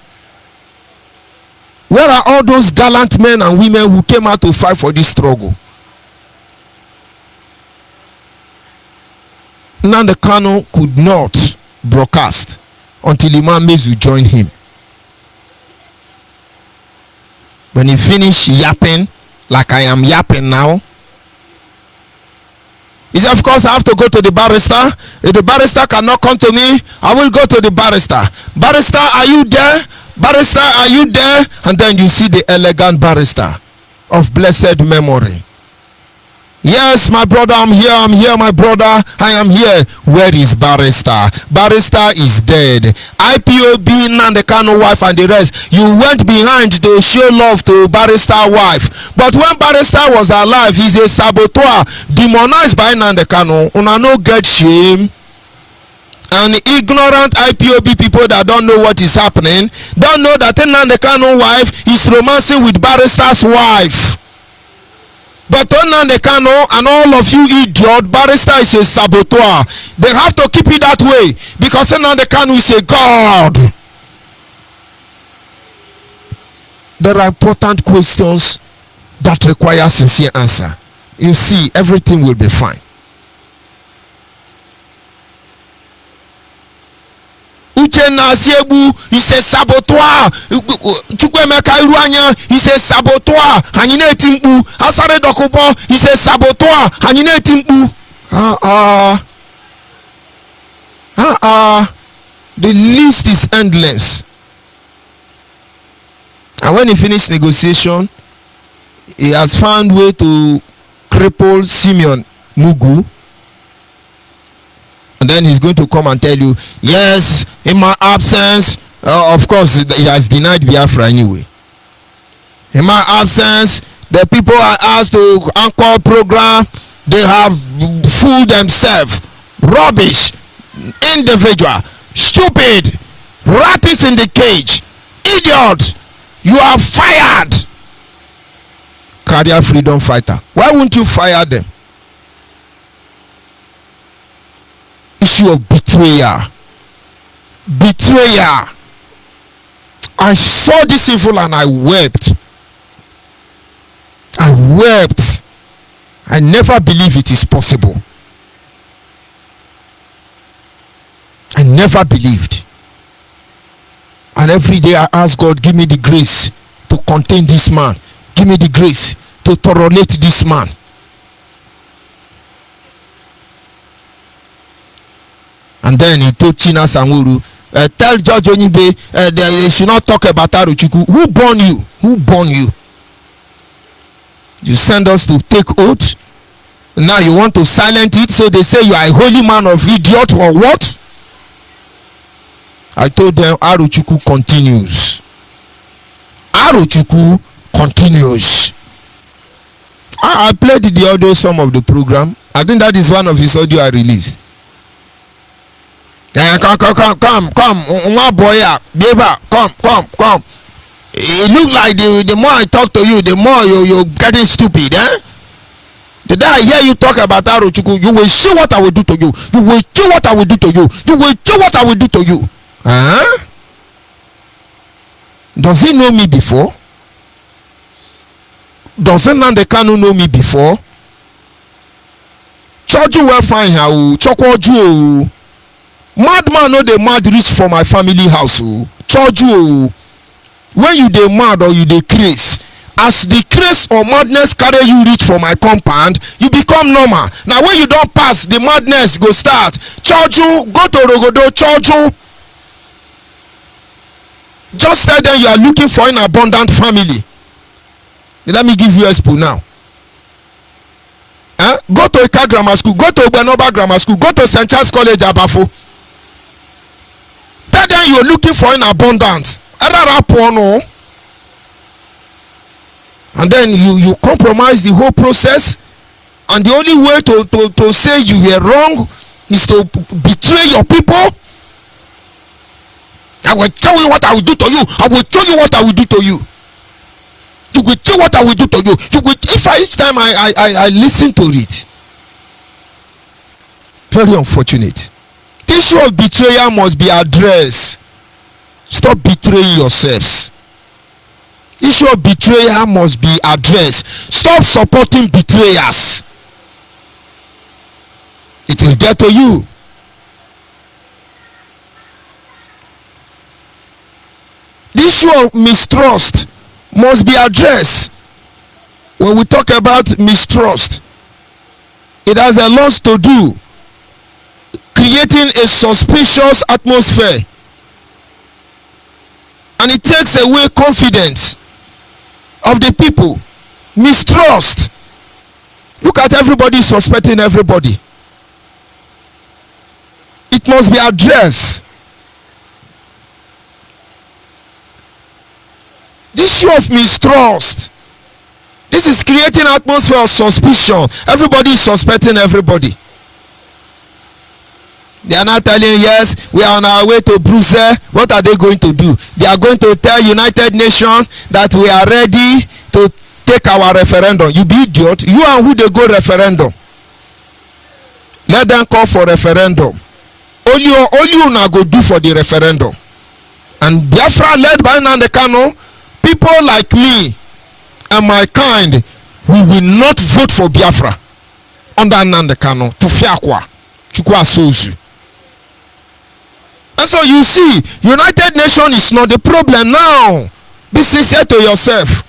Where are all those gallant men and women who came out to fight for this struggle? Nnamdi Kanu could not broadcast until Imam Mezu joined him. When he finished yapping, like I am yapping now, he said, of course I have to go to the barrister. If the barrister cannot come to me, I will go to the barrister. Barrister, are you there? Barrister, are you there? And then you see the elegant barrister of blessed memory. Yes, my brother, I'm here, my brother, I am here. Where is barrister? Barrister is dead. IPOB, Nnamdi Kanu wife and the rest, you went behind to show love to barrister wife. But when barrister was alive, he's a saboteur, demonized by Nnamdi Kanu. Una no get shame. And ignorant IPOB people that don't know what is happening, don't know that Nnamdi Kanu wife is romancing with barrister's wife. But Nnamdi Kanu and all of you idiot, barrister is a saboteur. They have to keep it that way because Nnamdi Kanu is a god. There are important questions that require sincere answer. You see, everything will be fine. Uchenna Asiegbu is a saboteur. Chukwemeka Iruanya is a saboteur. Hanyine Timpu. Asare Dokubo is a saboteur. Hanyine Timpu. The list is endless. And when he finished negotiation, he has found way to cripple Simeon Mugu. And then he's going to come and tell you, yes, in my absence, of course, he has denied Biafra anyway. In my absence, the people I asked to anchor program, they have fooled themselves. Rubbish, individual, stupid, rats in the cage, idiot, you are fired. Career freedom fighter. Why won't you fire them? Issue of betrayal. I saw this evil and I wept. I never believed it is possible. I never believed. And every day I ask God, give me the grace to contain this man. Give me the grace to tolerate this man. And then he told China Sanwuru, tell Judge ONYIBE they should not talk about Arochukwu. Who born you? Who born you? You send us to take oath. Now you want to silence it, so they say you are a holy man of idiot or what? I told them Arochukwu continues. Arochukwu continues. I played the audio some of the program. I think that is one of his audio I released. Come, one boy, neighbor, come. It look like the more I talk to you, the more you're getting stupid, eh? The day I hear you talk about Arochukwu, you will see what I will do to you. You will see what I will do to you. You will see what I will do to you. Huh? Does he know me before? Doesn't Nnamdi Kanu know me before? Choju will find how Chokwoju. Madman no dey mad reach for my family house. Choju. When you dey mad or you dey craze, as the craze or madness carry you reach for my compound, you become normal. Now when you don't pass, the madness go start. Choju, go to Rogodo. Choju. Just tell them you are looking for an abundant family. Let me give you a expo now. Go to Ika Grammar School, go to Ogbenoba Grammar School, go to St. Charles College Abafo. Tell them you are looking for an abundance. And then you compromise the whole process, and the only way to say you were wrong is to betray your people. I will tell you what I will do to you. I will tell you what I will do to you. You will tell what I will do to you. You will, if each time I listen to it. Very unfortunate. The issue of betrayal must be addressed. Stop betraying yourselves. Issue of betrayal must be addressed. Stop supporting betrayers. It will get to you. The issue of mistrust must be addressed. When we talk about mistrust, it has a lot to do creating a suspicious atmosphere, and it takes away confidence of the people. Mistrust. Look at everybody suspecting everybody. It must be addressed. The issue of mistrust, this is creating an atmosphere of suspicion. Everybody is suspecting everybody. They are not telling you, yes, we are on our way to Brussels. What are they going to do? They are going to tell United Nations that we are ready to take our referendum. You be idiot. You and who they go referendum? Let them call for referendum. Only you now go do for the referendum. And Biafra led by Nnamdi Kanu, people like me and my kind, we will not vote for Biafra under Nnamdi Kanu. Tufiakwa, Chukwa Sozu. And so you see, United Nations is not the problem now. Be sincere to yourself.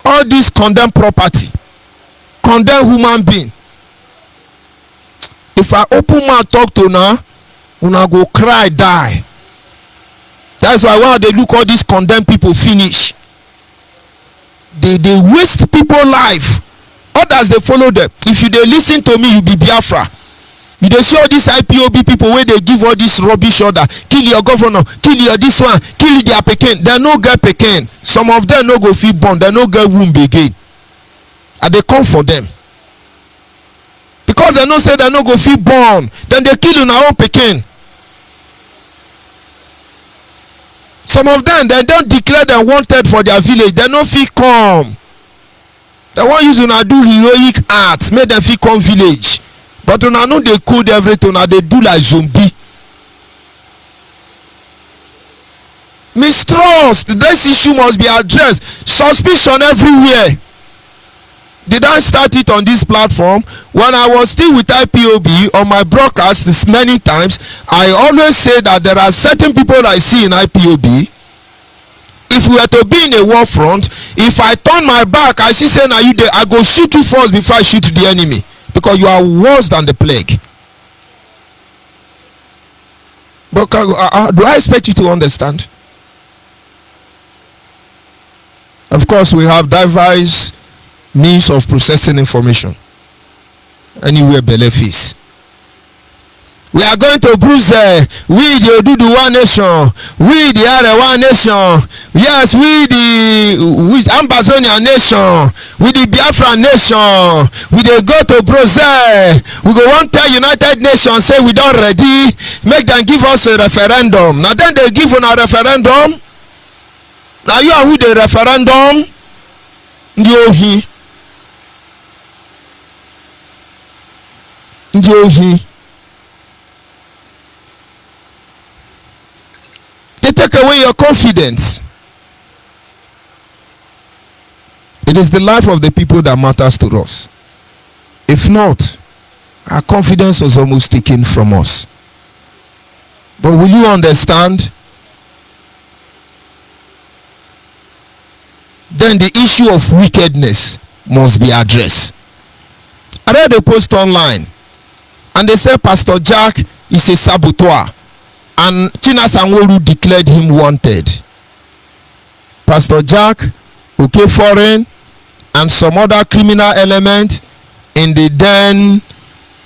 All this condemn property, condemn human being. If I open my talk to now, una go cry, die. That's why when they look all these condemned people finish, they waste people life. Others they follow them. If you they listen to me, you be Biafra. You dey see all these IPOB people where they give all this rubbish order, kill your governor, kill your this one, kill their pikin. They no get pikin. Some of them no go fit born, they no get womb again. And they come for them. Because they no say they no go fit born, then they kill una own pikin. Some of them they don't declare them wanted for their village, they no fit come. They want use una do heroic acts, make them fit come village. But una know they code everything, and they do like zombie. Mistrust, this issue must be addressed. Suspicion everywhere. Did I start it on this platform? When I was still with IPOB on my broadcasts many times, I always say that there are certain people I see in IPOB. If we were to be in a war front, if I turn my back, I see say now you there, I go shoot you first before I shoot the enemy. Because you are worse than the plague. But do I expect you to understand? Of course, we have diverse means of processing information. Anywhere belief. We are going to Brussels. We the Odudu One Nation. We the other One Nation. Yes, we the Ambazonia Nation. We the Biafra Nation. We dey go to Brussels. We go one tell United Nations say we don't ready. Make them give us a referendum. Now then they give on a referendum. Now you are who the referendum? Ndi ohi. They take away your confidence. It is the life of the people that matters to us. If not, our confidence was almost taken from us. But will you understand? Then the issue of wickedness must be addressed. I read a post online, and they said Pastor Jack is a saboteur. And China Sanwo-Olu declared him wanted. Pastor Jack, okay, foreign, and some other criminal element in the then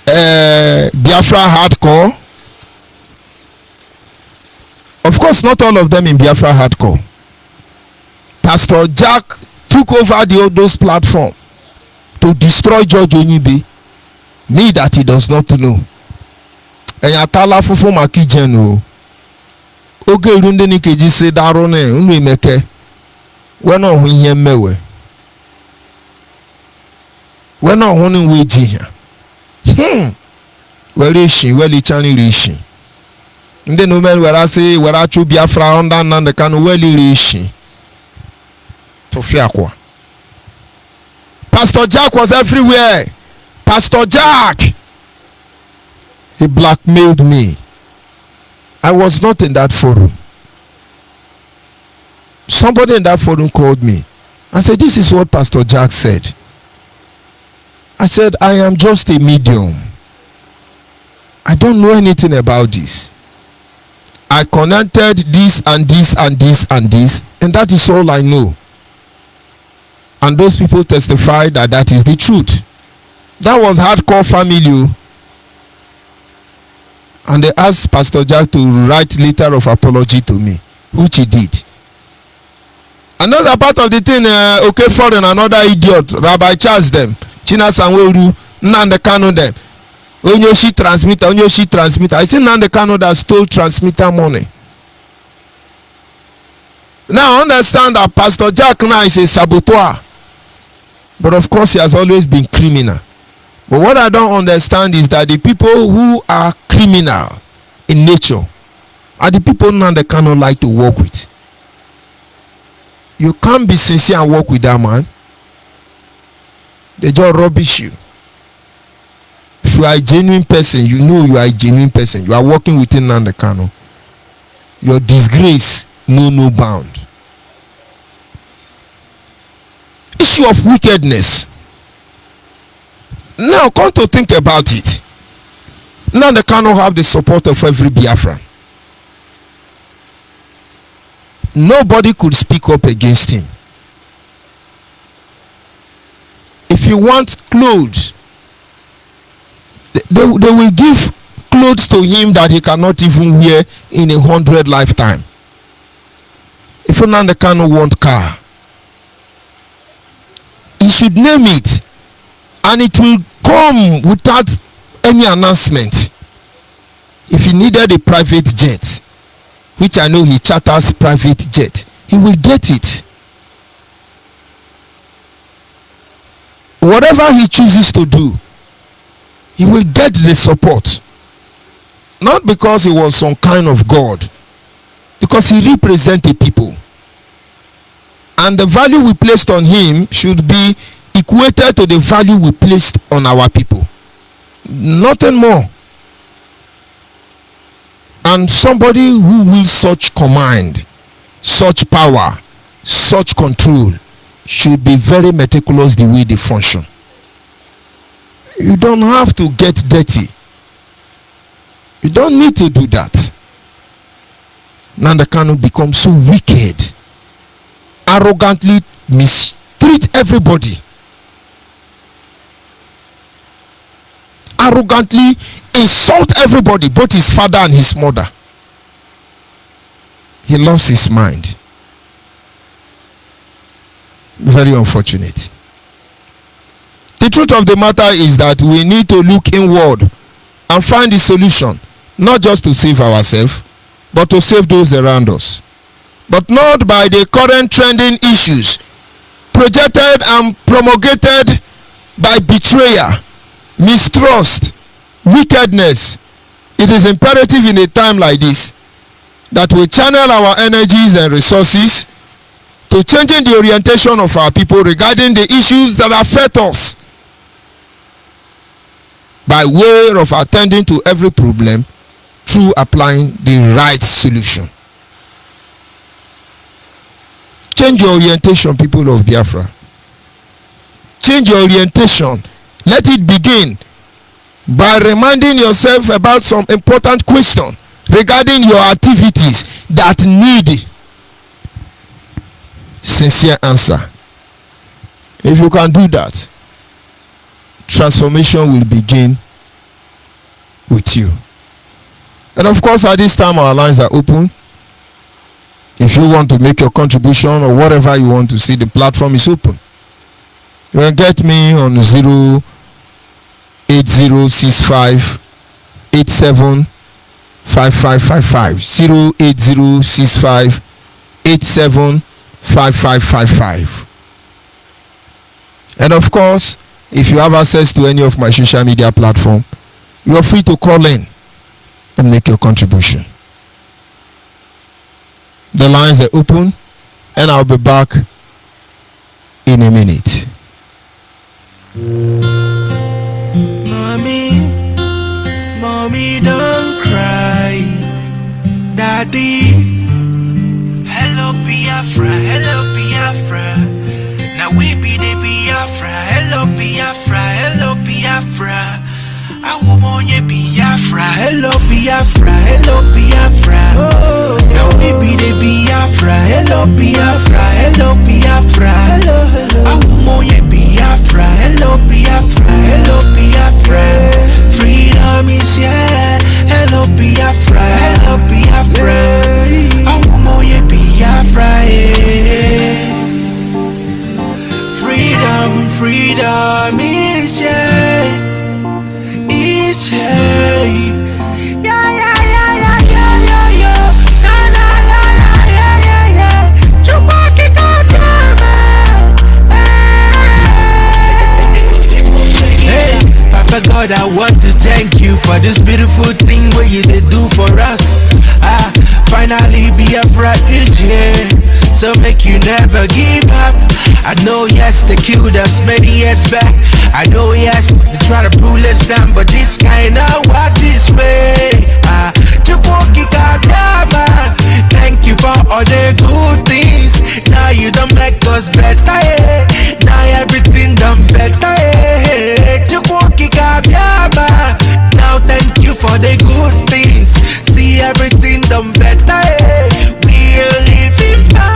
Biafra hardcore. Of course, not all of them in Biafra hardcore. Pastor Jack took over those platforms to destroy George ONYIBE. Me that he does not know. Enyatala fufu makijenu. Oge irunde ni keji se daro ne unu imeke. Wena ohu ihe mmewe. Wena ohu ni weji ya. Wele ishi, wele chani rishi. Nde no men wera se wera chu Biafra under Nnamdi Kanu wele rishi. Tofiakwa. Pastor Jack was everywhere. Pastor Jack. He blackmailed me. I was not in that forum. Somebody in that forum called me and said, this is what Pastor Jack said. I said, I am just a medium. I don't know anything about this. I connected this and this and this and this, and that is all I know. And those people testified that that is the truth. That was hardcore family. And they asked Pastor Jack to write letter of apology to me, which he did. And those are part of the thing. Okay, for another idiot, Rabbi Charles them, China Sanweru, Nande Kano them, Onyoshi transmitter. I say Nande Kano that stole transmitter money. Now I understand that Pastor Jack now is a saboteur, but of course he has always been criminal. But what I don't understand is that the people who are criminal in nature are the people Nande Kano like to work with. You can't be sincere and work with that man. They just rubbish you. If you are a genuine person, you know you are a genuine person. You are working within Nande Kano. Your disgrace no bound. Issue of wickedness. Now come to think about it. Nande Kano have the support of every Biafran. Nobody could speak up against him. If you want clothes, they will give clothes to him that he cannot even wear in 100 lifetime. If Nande Kano want car, he should name it, and it will come without any announcement. If he needed a private jet, which I know he charters private jet, he will get it. Whatever he chooses to do, he will get the support. Not because he was some kind of God, because he represents a people. And the value we placed on him should be equated to the value we placed on our people. Nothing more. And somebody who will such command, such power, such control should be very meticulous the way they function. You don't have to get dirty. You don't need to do that. Nande Kano becomes so wicked, arrogantly mistreat everybody, arrogantly insult everybody, both his father and his mother. He lost his mind. Very unfortunate. The truth of the matter is that we need to look inward and find the solution, not just to save ourselves, but to save those around us. But not by the current trending issues projected and promulgated by betrayal, mistrust, wickedness. It is imperative in a time like this that we channel our energies and resources to changing the orientation of our people regarding the issues that affect us, by way of attending to every problem through applying the right solution. Change your orientation, people of Biafra. Change your orientation. Let it begin by reminding yourself about some important question regarding your activities that need sincere answer. If you can do that, transformation will begin with you. And of course, at this time our lines are open. If you want to make your contribution or whatever you want to see, the platform is open. You can get me on 08065 875555 08065 875555. And of course, if you have access to any of my social media platform, you are free to call in and make your contribution. The lines are open, and I'll be back in a minute. Mommy, Mommy, don't cry. Daddy. Hello Biafra, hello Biafra. Now we be the Biafra. Hello Biafra, hello Biafra. I want you Biafra. Hello Biafra, hello Biafra. Now we be the Biafra. Hello Biafra, hello Biafra. I want you Biafra. Hello Biafra, hello Biafra. Freedom is here. Hello Biafra, hello Biafra. I want you Biafra. Freedom, freedom is here. It's here. Yeah, yeah, yeah, yeah, yeah, yeah, yeah. La, la, la, la, yeah, yeah, yeah. You walk it out, hey, Papa God, I want to thank you for this beautiful thing what you did do for us. Finally Biafra is here. So make you never give up. I know yes, they killed us many years back. I know yes, they try to pull us down, but this kinda walk this way. Thank you for all the good things. Now you don't make us better, yeah. Now everything done better, yeah. Now thank you for the good things. See everything done better, yeah. We're living fine.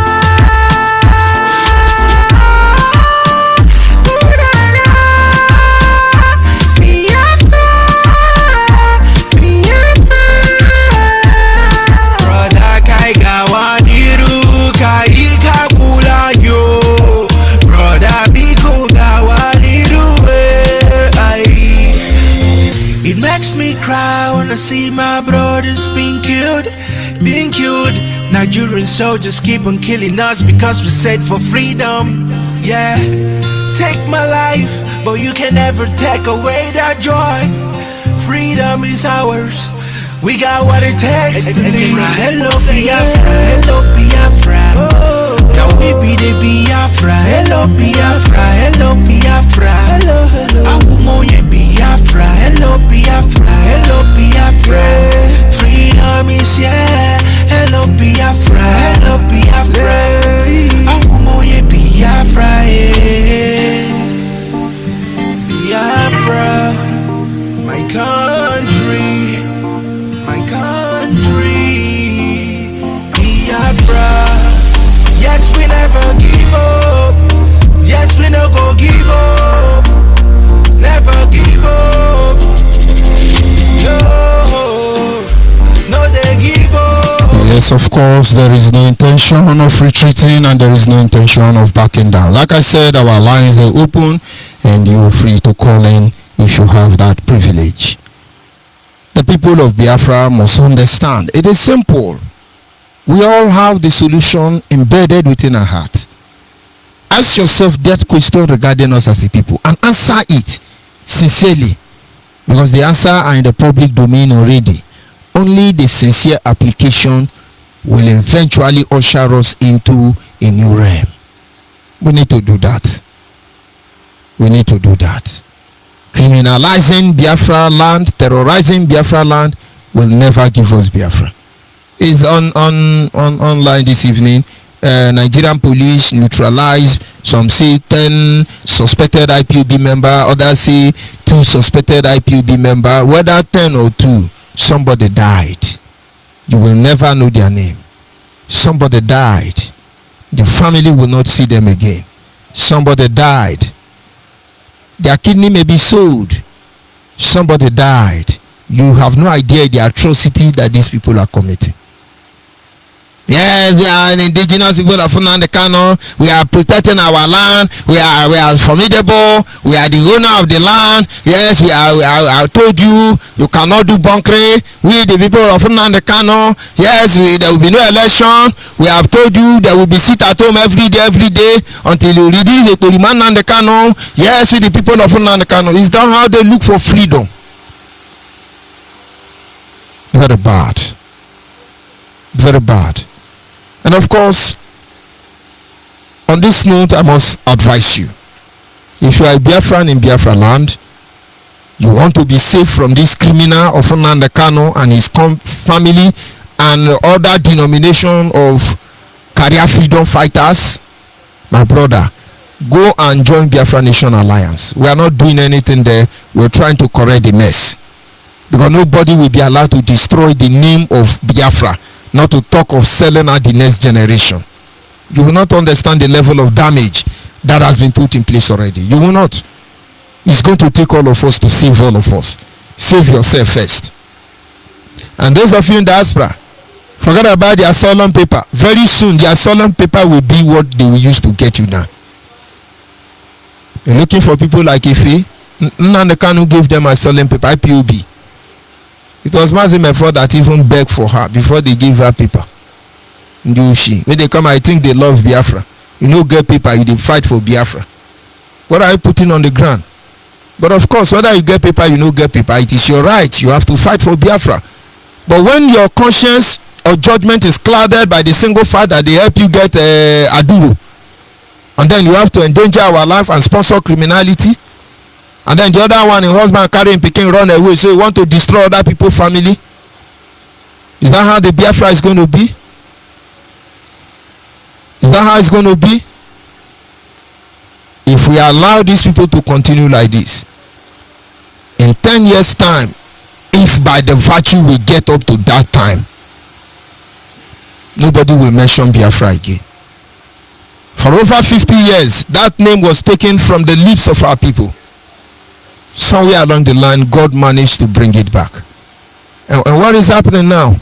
It makes me cry when I see my brothers being killed. Nigerian soldiers keep on killing us because we said for freedom. Yeah, take my life, but you can never take away that joy. Freedom is ours. We got what it takes to live. Hello Biafra, hello Biafra. Now we be the Biafra. Hello Biafra, hello Biafra. I want you Biafra. Hello Biafra, hello Biafra. Freedom is here. Hello Biafra, hello Biafra. I want you Biafra, yeah. Biafra, my country. My country, Biafra. Yes, we never give up. Yes, we no go give up. Never give up. No, they give up. Yes, of course, there is no intention of retreating and there is no intention of backing down. Like I said, our lines are open and you are free to call in if you have that privilege. The people of Biafra must understand. It is simple. We all have the solution embedded within our heart. Ask yourself that question regarding us as a people and answer it sincerely, because the answer are in the public domain already. Only the sincere application will eventually usher us into a new realm. We need to do that. We need to do that. Criminalizing Biafra land, terrorizing Biafra land will never give us Biafra. It's on online this evening. Nigerian police neutralized, some say 10 suspected IPOB member, others say 2 suspected IPOB member. Whether 10 or 2, somebody died. You will never know their name. Somebody died. The family will not see them again. Somebody died. Their kidney may be sold. Somebody died. You have no idea the atrocity that these people are committing. Yes, we are indigenous people of Kano. We are protecting our land. We are formidable. We are the owner of the land. Yes, I told you, you cannot do bunkering. We the people of Kano. Yes, there will be no election. We have told you there will be sit at home every day until you reduce the Toriman Kano. Yes, we the people of Kano. Is that how they look for freedom? Very bad. Very bad. And of course, on this note, I must advise you. If you are a Biafran in Biafra land, You want to be safe from this criminal of Nnamdi Kanu and his family and other denomination of career freedom fighters. My brother, go and join Biafra Nation Alliance. We are not doing anything there. We're trying to correct the mess, because nobody will be allowed to destroy the name of Biafra, not to talk of selling out the next generation. You will not understand the level of damage that has been put in place already. You will not. It's going to take all of us to save all of us. Save yourself first. And those of you in diaspora, forget about the asylum paper. Very soon the asylum paper will be what they will use to get you now. You're looking for people like Ife. Nnamdi Kanu gave them asylum paper, IPOB. It was Mazim Efo that even begged for her before they gave her paper. Ndushi. When they come, I think they love Biafra. You know, get paper, you fight for Biafra. What are you putting on the ground? But of course, whether you get paper, you don't get paper, it is your right. You have to fight for Biafra. But when your conscience or judgment is clouded by the single fact that they help you get Aduro, and then you have to endanger our life and sponsor criminality, and then the other one, in husband carrying picking run away, so you want to destroy other people's family. Is that how the Biafra is going to be? Is that how it's going to be? If we allow these people to continue like this, in 10 years time, if by the virtue we get up to that time, nobody will mention Biafra again. For over 50 years, that name was taken from the lips of our people. Somewhere along the line, God managed to bring it back. And what is happening now?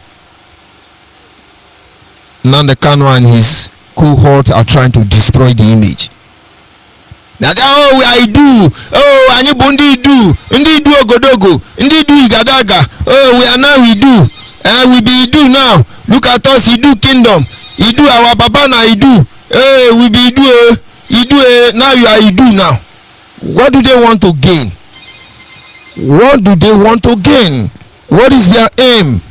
Nnamdi Kanu and his cohort are trying to destroy the image. Now, oh, I do. Oh, I do ogodogo. Do igadaga. Oh, we are now we do. We be do now. Look at us, he do kingdom. He do our papa now he do. Hey, we be do. He do. Now you are he do now. What do they want to gain? What do they want to gain? What is their aim?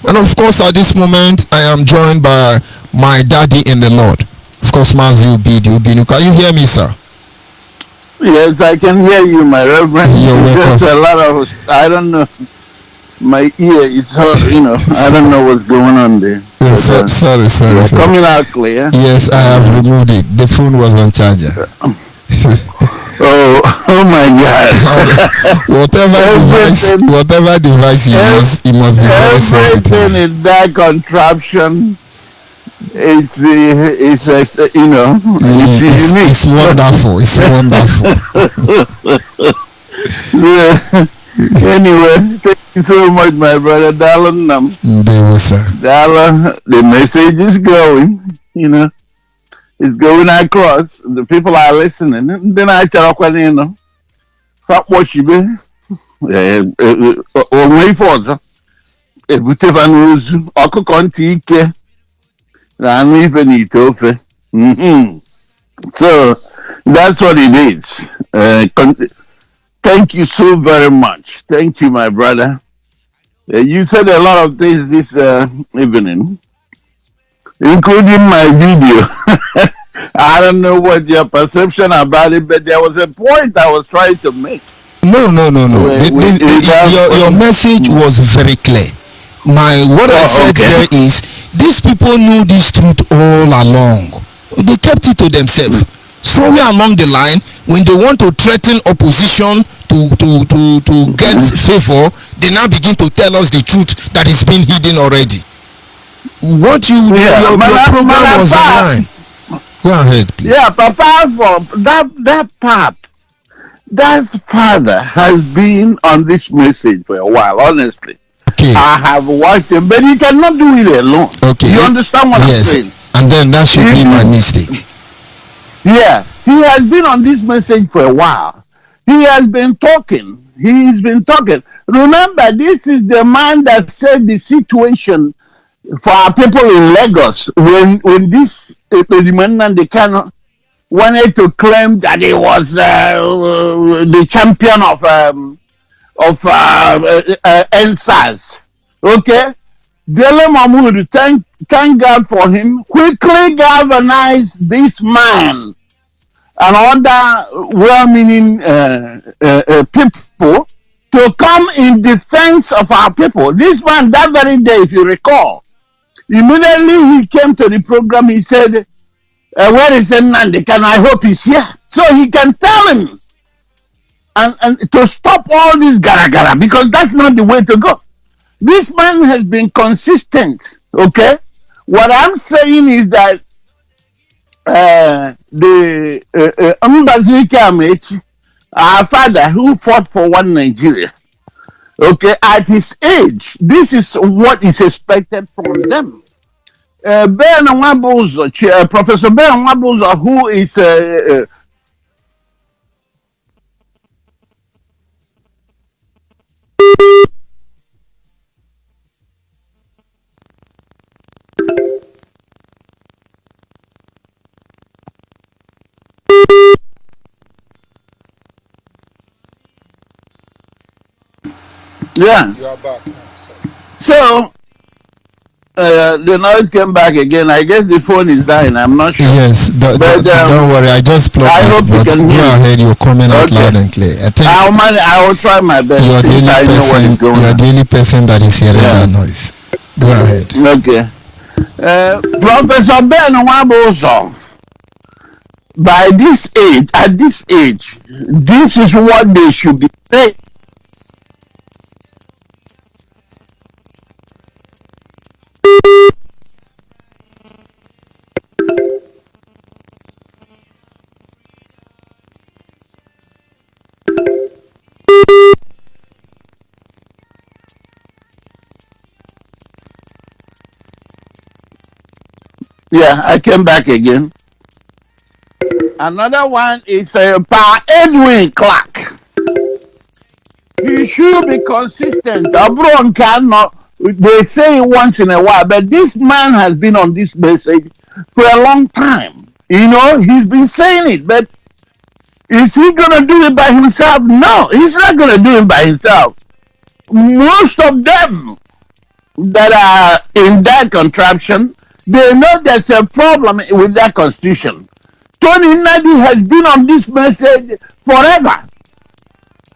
And of course, at this moment, I am joined by my daddy in the Lord. Of course, Mazi Ubidi. Can you hear me, sir? Yes, I can hear you, my reverend. You're welcome. Just a lot of, I don't know, my ear is hurt, I don't know what's going on there. Yes, But, sorry. coming out clear. Yes, I have removed it. The phone was on charger. Oh my God. whatever device you use, it must be very sensitive. Everything in that contraption, it's unique. It's wonderful. It's wonderful. Anyway, thank you so much, my brother Dallin. Sir. Dallin, the message is going, it's going across. The people are listening. Then I tell you, ONYIBE, ONYIBE, Ebutevanuzu, Okukonti Ike, Ranu Ife Nitofe. So that's what it is. Thank you so very much. Thank you, my brother. You said a lot of things this evening, including my video. I don't know what your perception about it, but there was a point I was trying to make. No. Your message was very clear. What I said there is, these people knew this truth all along. They kept it to themselves. Somewhere along the line, when they want to threaten opposition to get favor, they now begin to tell us the truth that is being hidden already. Your program was online. Go ahead, please. Yeah, Papa, that pap, that father has been on this message for a while, honestly. Okay. I have watched him, but he cannot do it alone. Okay. You understand what I'm saying? And then that should be my mistake. Yeah, he has been on this message for a while. He has been talking. He's been talking. Remember, this is the man that said the situation for our people in Lagos when this Nnamdi Kanu wanted to claim that he was the champion of NSAS. Okay, Dele Mahmood, thank God for him, quickly galvanized this man and other well-meaning people to come in defense of our people. This man, that very day, if you recall, immediately he came to the program, he said, where is Nandi? Can I hope he's here? So he can tell him and to stop all this gara gara, because that's not the way to go. This man has been consistent, okay? What I'm saying is that the Mbazwike Amechi, our father who fought for one Nigeria, okay, at his age, this is what is expected from them. Ben Wabuzo, Professor Ben Wabuzo, who is yeah. You are back now. So the noise came back again. I guess the phone is dying. I'm not sure. Yes, But don't worry. I just plugged I it. hope you But can go hear me. ahead. You're coming out Okay. loud and clear. I think I will try my best you're the since I only know what person. is going You're on. the only person that is hearing Yeah. that noise. Go ahead. Okay. Professor Ben Waboso, by this age, at this age, this is what they should be saying. Yeah, I came back again. Another one is Pa Edwin Clark. He should be consistent. Abron cannot. They say it once in a while, but this man has been on this message for a long time. You know, he's been saying it, but is he gonna do it by himself? No, he's not gonna do it by himself. Most of them that are in that contraption, they know there's a problem with that constitution. Tony Nadi has been on this message forever.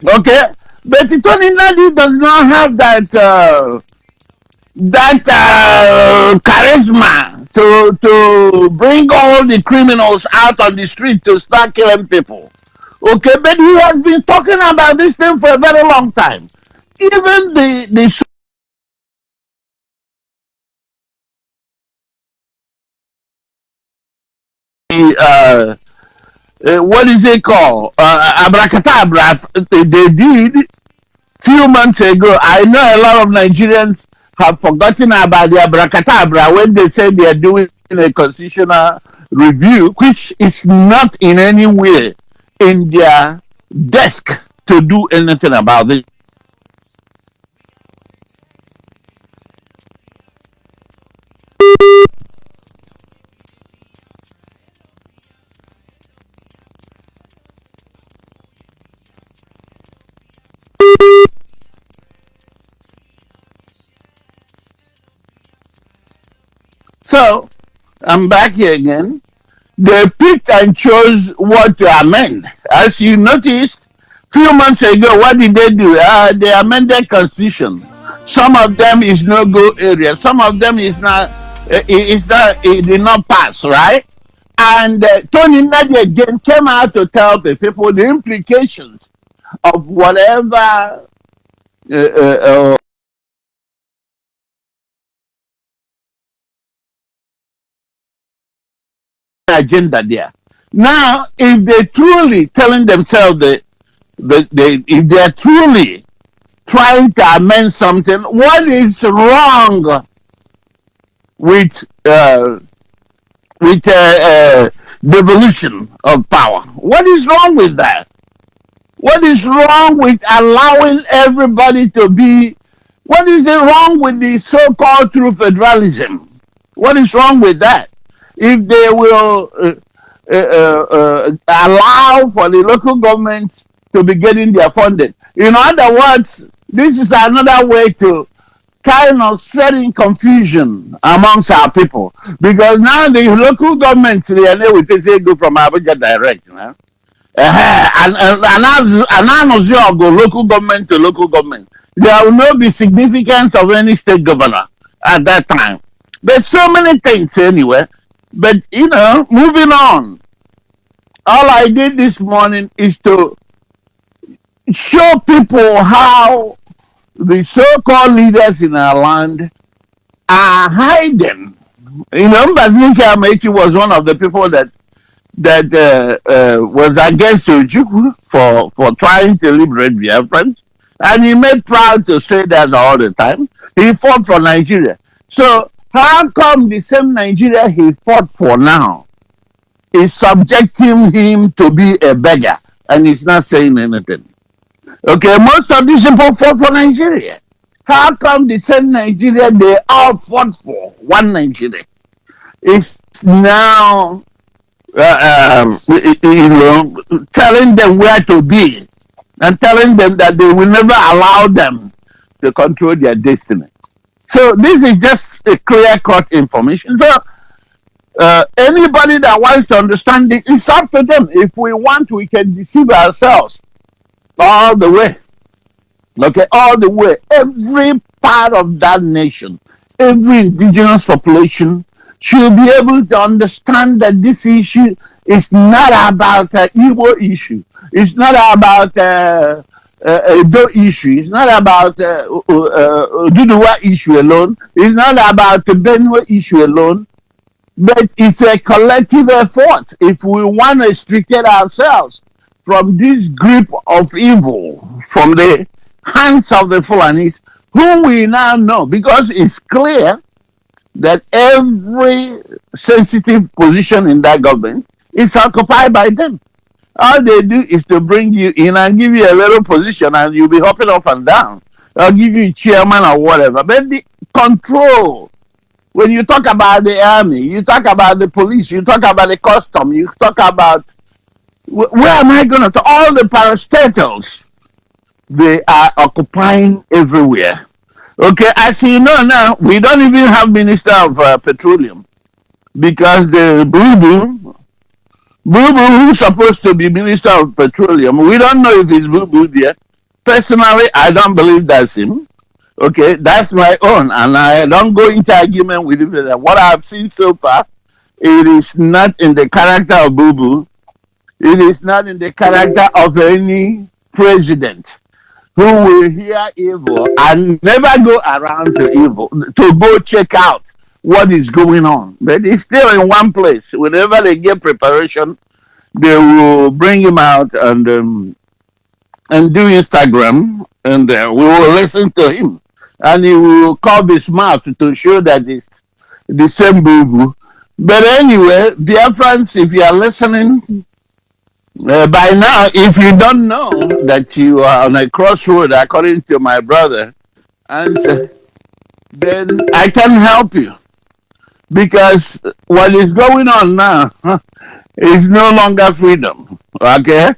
Okay? But Tony Nadi does not have that charisma to bring all the criminals out on the street to start killing people. Okay, but he has been talking about this thing for a very long time. Even the what is it called? Abracadabra. They did few months ago. I know a lot of Nigerians have forgotten about the abracadabra when they say they are doing a constitutional review, which is not in any way in their desk to do anything about it. So I'm back here again. They picked and chose what to amend. As you noticed, few months ago, what did they do? They amended constitution. Some of them is no go area. Some of them is not. It did not pass, right? And Tony Nadi again came out to tell the people the implications of whatever agenda there. Now, if they truly telling themselves that if they are truly trying to amend something, what is wrong with devolution of power? What is wrong with that? What is wrong with allowing everybody to be? What is wrong with the so-called true federalism? What is wrong with that? If they will allow for the local governments to be getting their funding. In other words, this is another way to kind of setting confusion amongst our people, because now the local governments they will take go from Abuja direct. You know? And go local government to local government. There will not be significance of any state governor at that time. There's so many things anyway. But moving on. All I did this morning is to show people how the so-called leaders in our land are hiding. Mbazika Amaechi was one of the people that was against Ojukwu for trying to liberate Biafrans, and he made proud to say that all the time. He fought for Nigeria. So how come the same Nigeria he fought for now is subjecting him to be a beggar and he's not saying anything? Okay, most of these people fought for Nigeria. How come the same Nigeria they all fought for, one Nigeria, is now telling them where to be and telling them that they will never allow them to control their destiny? So this is just a clear-cut information. So anybody that wants to understand it, it's up to them. If we want, we can deceive ourselves all the way. Okay, all the way. Every part of that nation, every indigenous population should be able to understand that this issue is not about an Igbo issue. It's not about a Do issue. It's not about Duduwa issue alone. It's not about the Benue issue alone. But it's a collective effort. If we want to extricate ourselves from this grip of evil, from the hands of the Fulanis, whom we now know, because it's clear that every sensitive position in that government is occupied by them. All they do is to bring you in and give you a little position and you'll be hopping up and down. They'll give you chairman or whatever. But the control, when you talk about the army, you talk about the police, you talk about the custom, you talk about, where am I going to talk? All the parastatals, they are occupying everywhere. Okay, as you know now, we don't even have Minister of Petroleum because the Boo who's supposed to be Minister of Petroleum, we don't know if it's Boo there. Personally, I don't believe that's him. Okay, that's my own, and I don't go into argument with him. What I've seen so far, it is not in the character of Boo. It is not in the character of any president who will hear evil and never go around to evil to go check out what is going on. But he's still in one place. Whenever they get preparation, they will bring him out and do Instagram, and we will listen to him. And he will curve his mouth to show that it's the same Boo. But anyway, Biafrans, if you are listening, by now, if you don't know that you are on a crossroad, according to my brother, answer, then I can help you. Because what is going on now is no longer freedom. Okay?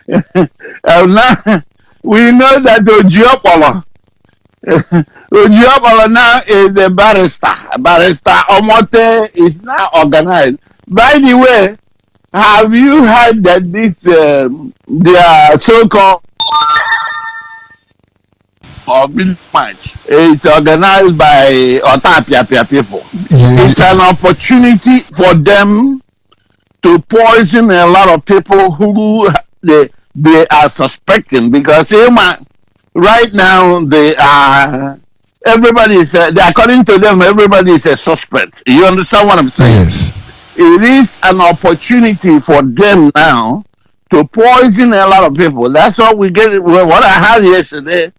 Now, we know that Ojiopolo now is a barrister. Barrister Omote is now organized. By the way, have you heard that this their so-called match is organized by Otapia people? It's an opportunity for them to poison a lot of people who they are suspecting, because right now they are, everybody is according to them, everybody is a suspect. You understand what I'm saying? Yes. It is an opportunity for them now to poison a lot of people. That's what we get. What I heard yesterday,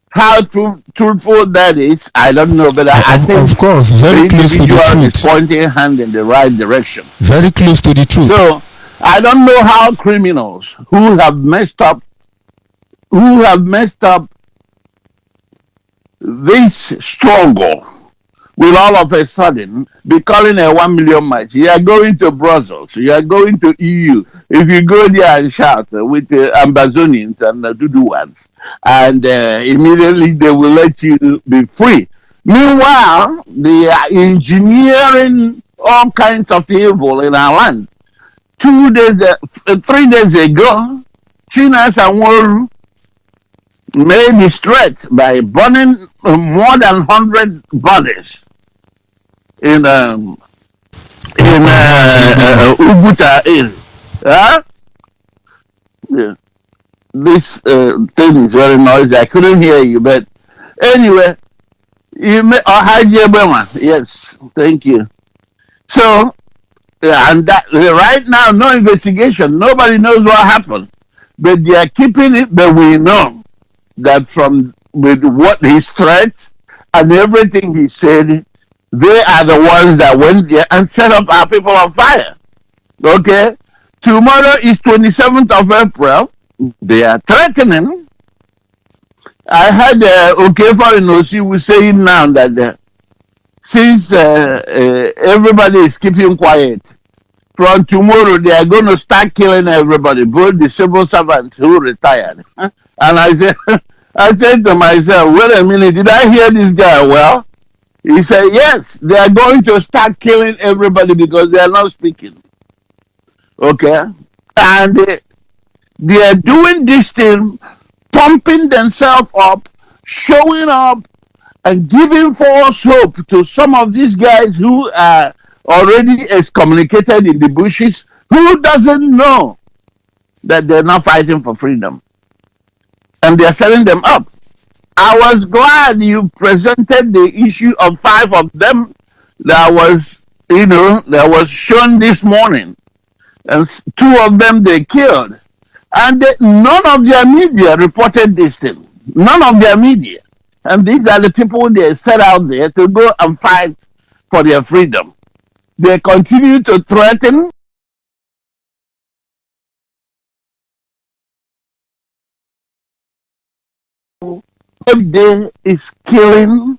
how truthful that is, I don't know, but I think, of course, very close to the truth. Is pointing a hand in the right direction. Very close to the truth. So I don't know how criminals who have messed up this struggle will all of a sudden be calling a 1 million march. You are going to Brussels. You are going to EU. If you go there and shout with the Ambazonians and the Duduans, and immediately they will let you be free. Meanwhile, they are engineering all kinds of evil in our land 2 days, 3 days ago, Chinas and Woru made his threat by burning more than 100 bodies in Ubuta area. Huh? Yeah. This thing is very noisy. I couldn't hear you, but anyway, you may yes, thank you. So, and that right now, no investigation. Nobody knows what happened, but they are keeping it. But we know that from with what his threats and everything he said, they are the ones that went there and set up our people on fire. Okay, tomorrow is 27th of April. They are threatening. I heard Okefor in Osi was saying now that since everybody is keeping quiet, from tomorrow they are going to start killing everybody, both the civil servants who retired. And I said, I said to myself, wait a minute, did I hear this guy well? He said, yes, they are going to start killing everybody because they are not speaking. Okay? And they are doing this thing, pumping themselves up, showing up, and giving false hope to some of these guys who are already excommunicated in the bushes, who doesn't know that they're not fighting for freedom. And they're setting them up. I was glad you presented the issue of 5 of them that was, that was shown this morning. And 2 of them they killed. And none of their media reported this thing. None of their media. And these are the people they set out there to go and fight for their freedom. They continue to threaten. Every day is killing.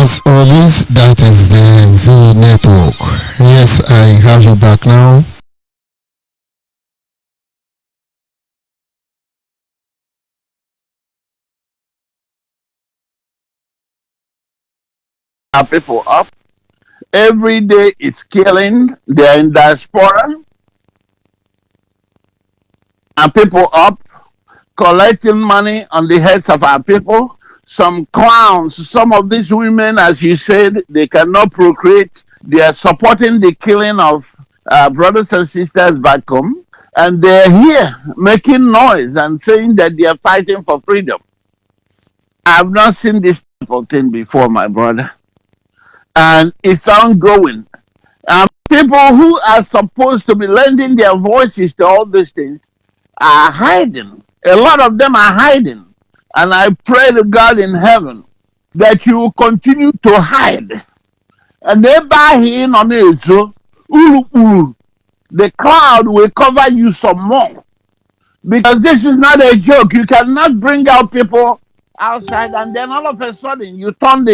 As always, that is the Zoo Network. Yes, I have you back now. Our people up. Every day it's killing. They're in diaspora. Our people up, collecting money on the heads of our people. Some clowns, some of these women, as you said, they cannot procreate. They are supporting the killing of brothers and sisters back home. And they're here making noise and saying that they are fighting for freedom. I've not seen this type of thing before, my brother. And it's ongoing. People who are supposed to be lending their voices to all these things are hiding. A lot of them are hiding. And I pray to God in heaven that you will continue to hide. And in on the cloud will cover you some more. Because this is not a joke. You cannot bring out people outside and then all of a sudden you turn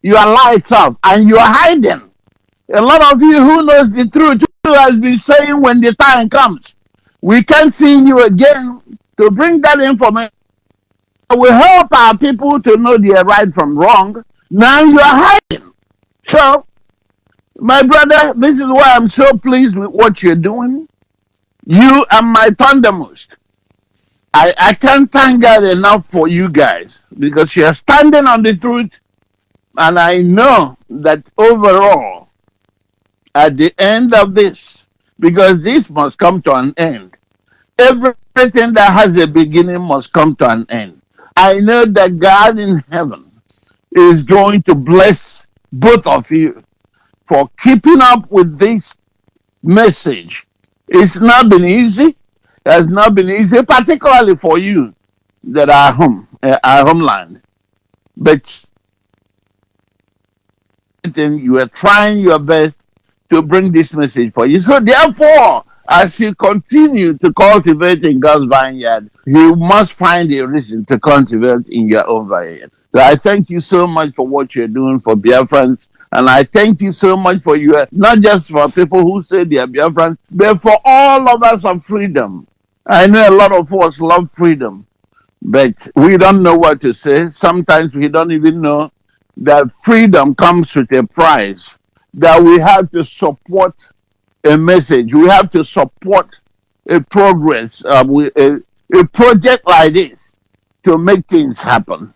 your lights off and you're hiding. A lot of you who knows the truth who has been saying when the time comes, we can't see you again to bring that information. Will help our people to know their right from wrong. Now you are hiding. So, my brother, this is why I'm so pleased with what you're doing. You are my thundermost. I can't thank God enough for you guys because you're standing on the truth. And I know that overall, at the end of this, because this must come to an end, everything that has a beginning must come to an end. I know that God in heaven is going to bless both of you for keeping up with this message It's not been easy. It has not been easy, particularly for you that are home, our homeland. But you are trying your best to bring this message for you. So therefore, as you continue to cultivate in God's vineyard, you must find a reason to cultivate in your own vineyard. So I thank you so much for what you're doing for Biafrans. And I thank you so much for your, not just for people who say they are Biafrans, but for all of us of freedom. I know a lot of us love freedom, but we don't know what to say. Sometimes we don't even know that freedom comes with a price, that we have to support a message, we have to support a progress, a project like this to make things happen.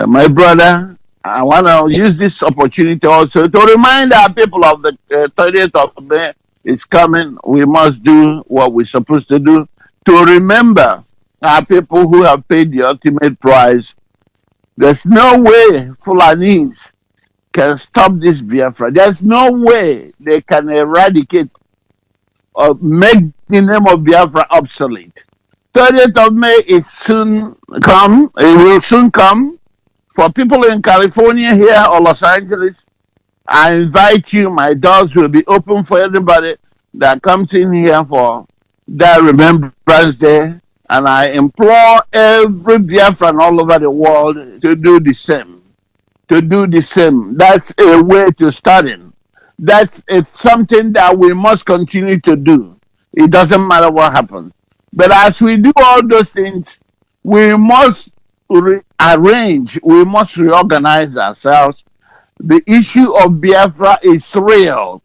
My brother, I want to use this opportunity also to remind our people of the 30th of May is coming. We must do what we're supposed to do to remember our people who have paid the ultimate price. There's no way Fulanese can stop this Biafra. There's no way they can eradicate or make the name of Biafra obsolete. 30th of May is soon come. It will soon come. For people in California here or Los Angeles, I invite you. My doors will be open for everybody that comes in here for that Remembrance Day. And I implore every Biafran all over the world to do the same. To do the same. That's a way to start in. It's something that we must continue to do. It doesn't matter what happens. But as we do all those things, we must rearrange, we must reorganize ourselves. The issue of Biafra is real,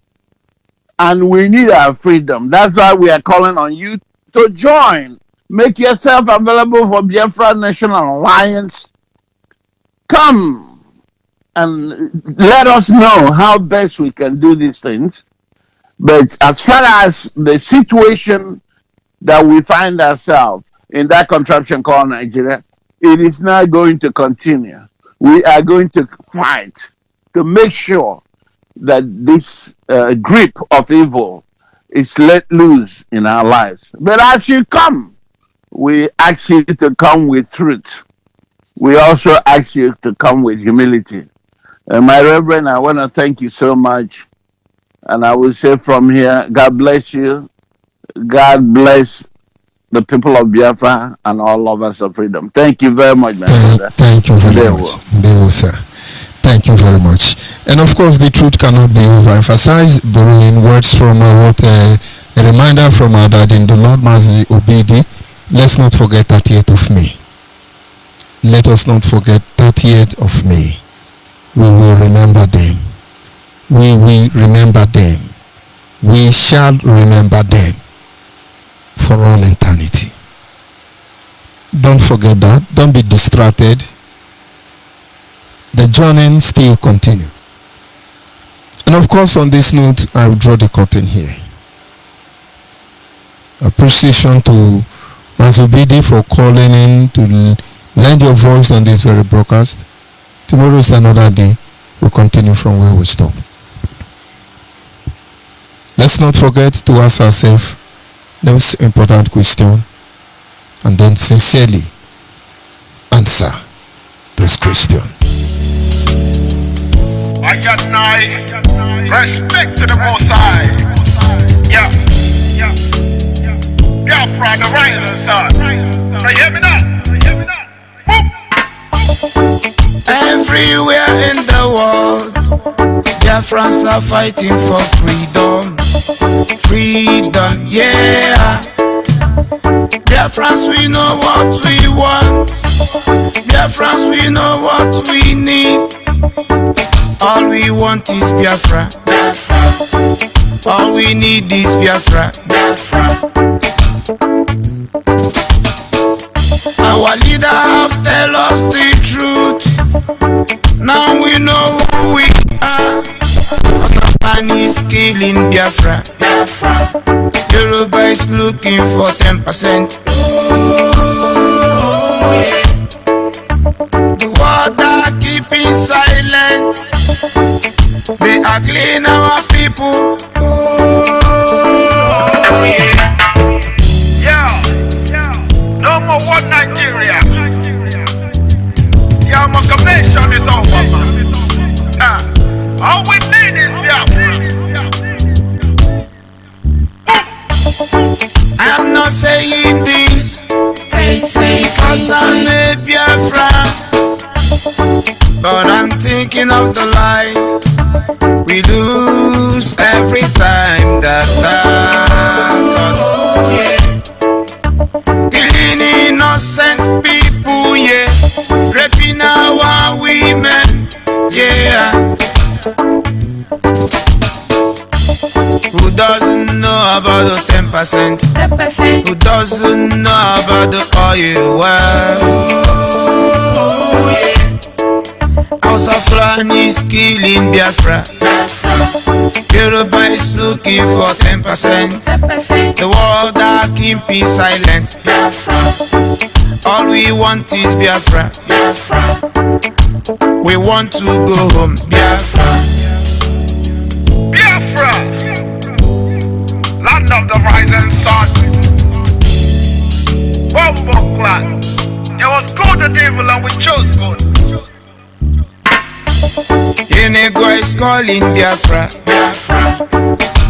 and we need our freedom. That's why we are calling on you to join. Make yourself available for Biafra National Alliance. Come and let us know how best we can do these things. But as far as the situation that we find ourselves in that contraption called Nigeria, it is not going to continue. We are going to fight to make sure that this grip of evil is let loose in our lives. But as you come, we ask you to come with truth. We also ask you to come with humility. My Reverend, I want to thank you so much. And I will say from here, God bless you. God bless the people of Biafra and all of us of freedom. Thank you very much, my brother. Thank you very much. Sir. Thank you very much. And of course, the truth cannot be overemphasized. Borrowing words from a reminder from our dad in the Lord, Mazi Obidi. Let's not forget 30th of May. Let us not forget 30th of May. We will remember them. We will remember them. We shall remember them for all eternity. Don't forget that. Don't be distracted. The journey still continue. And of course, on this note, I will draw the curtain here. Appreciation to Mazubidi for calling in to lend your voice on this very broadcast. Tomorrow is another day. We'll continue from where we stop. Let's not forget to ask ourselves the most important question and then sincerely answer those questions. I got respect to the Most High. Yeah. Biafra, the rising sun. Now you hear me now? Everywhere in the world, Biafrans are fighting for freedom. Freedom, yeah. Biafrans, we know what we want. Biafrans, we know what we need. All we want is Biafra. Biafra. All we need is Biafra. Biafra. Our leader have tell us the truth. Now we know who we are. Cause is killing Biafra. Biafra. Yoruba is looking for 10%. The world are keeping silent. They are killing our people. I'm not saying this because I'm a Biafra, but I'm thinking of the life we lose every time that cause killing innocent people, yeah, raping our women, yeah. Who doesn't know about the 10%? Who doesn't know about the oil well? House of Fulani is killing Biafra. Yoruba is looking for 10%. The world are keeping silent. All we want is Biafra. We want to go home. Biafra. Biafra, land of the rising sun. Bombo clan. There was good and evil and we chose good. Yenegwa is calling Biafra.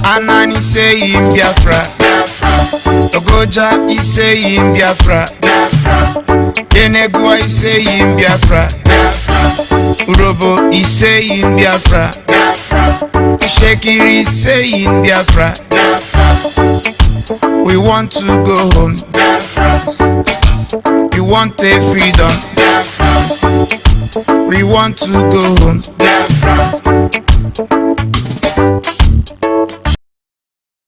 Anani saying Biafra. Ogoja is saying Biafra. Yenegwa is saying Biafra. Urobo is saying Biafra. Shekiri is saying Biafra. We want to go home. We want a freedom. We want to go home.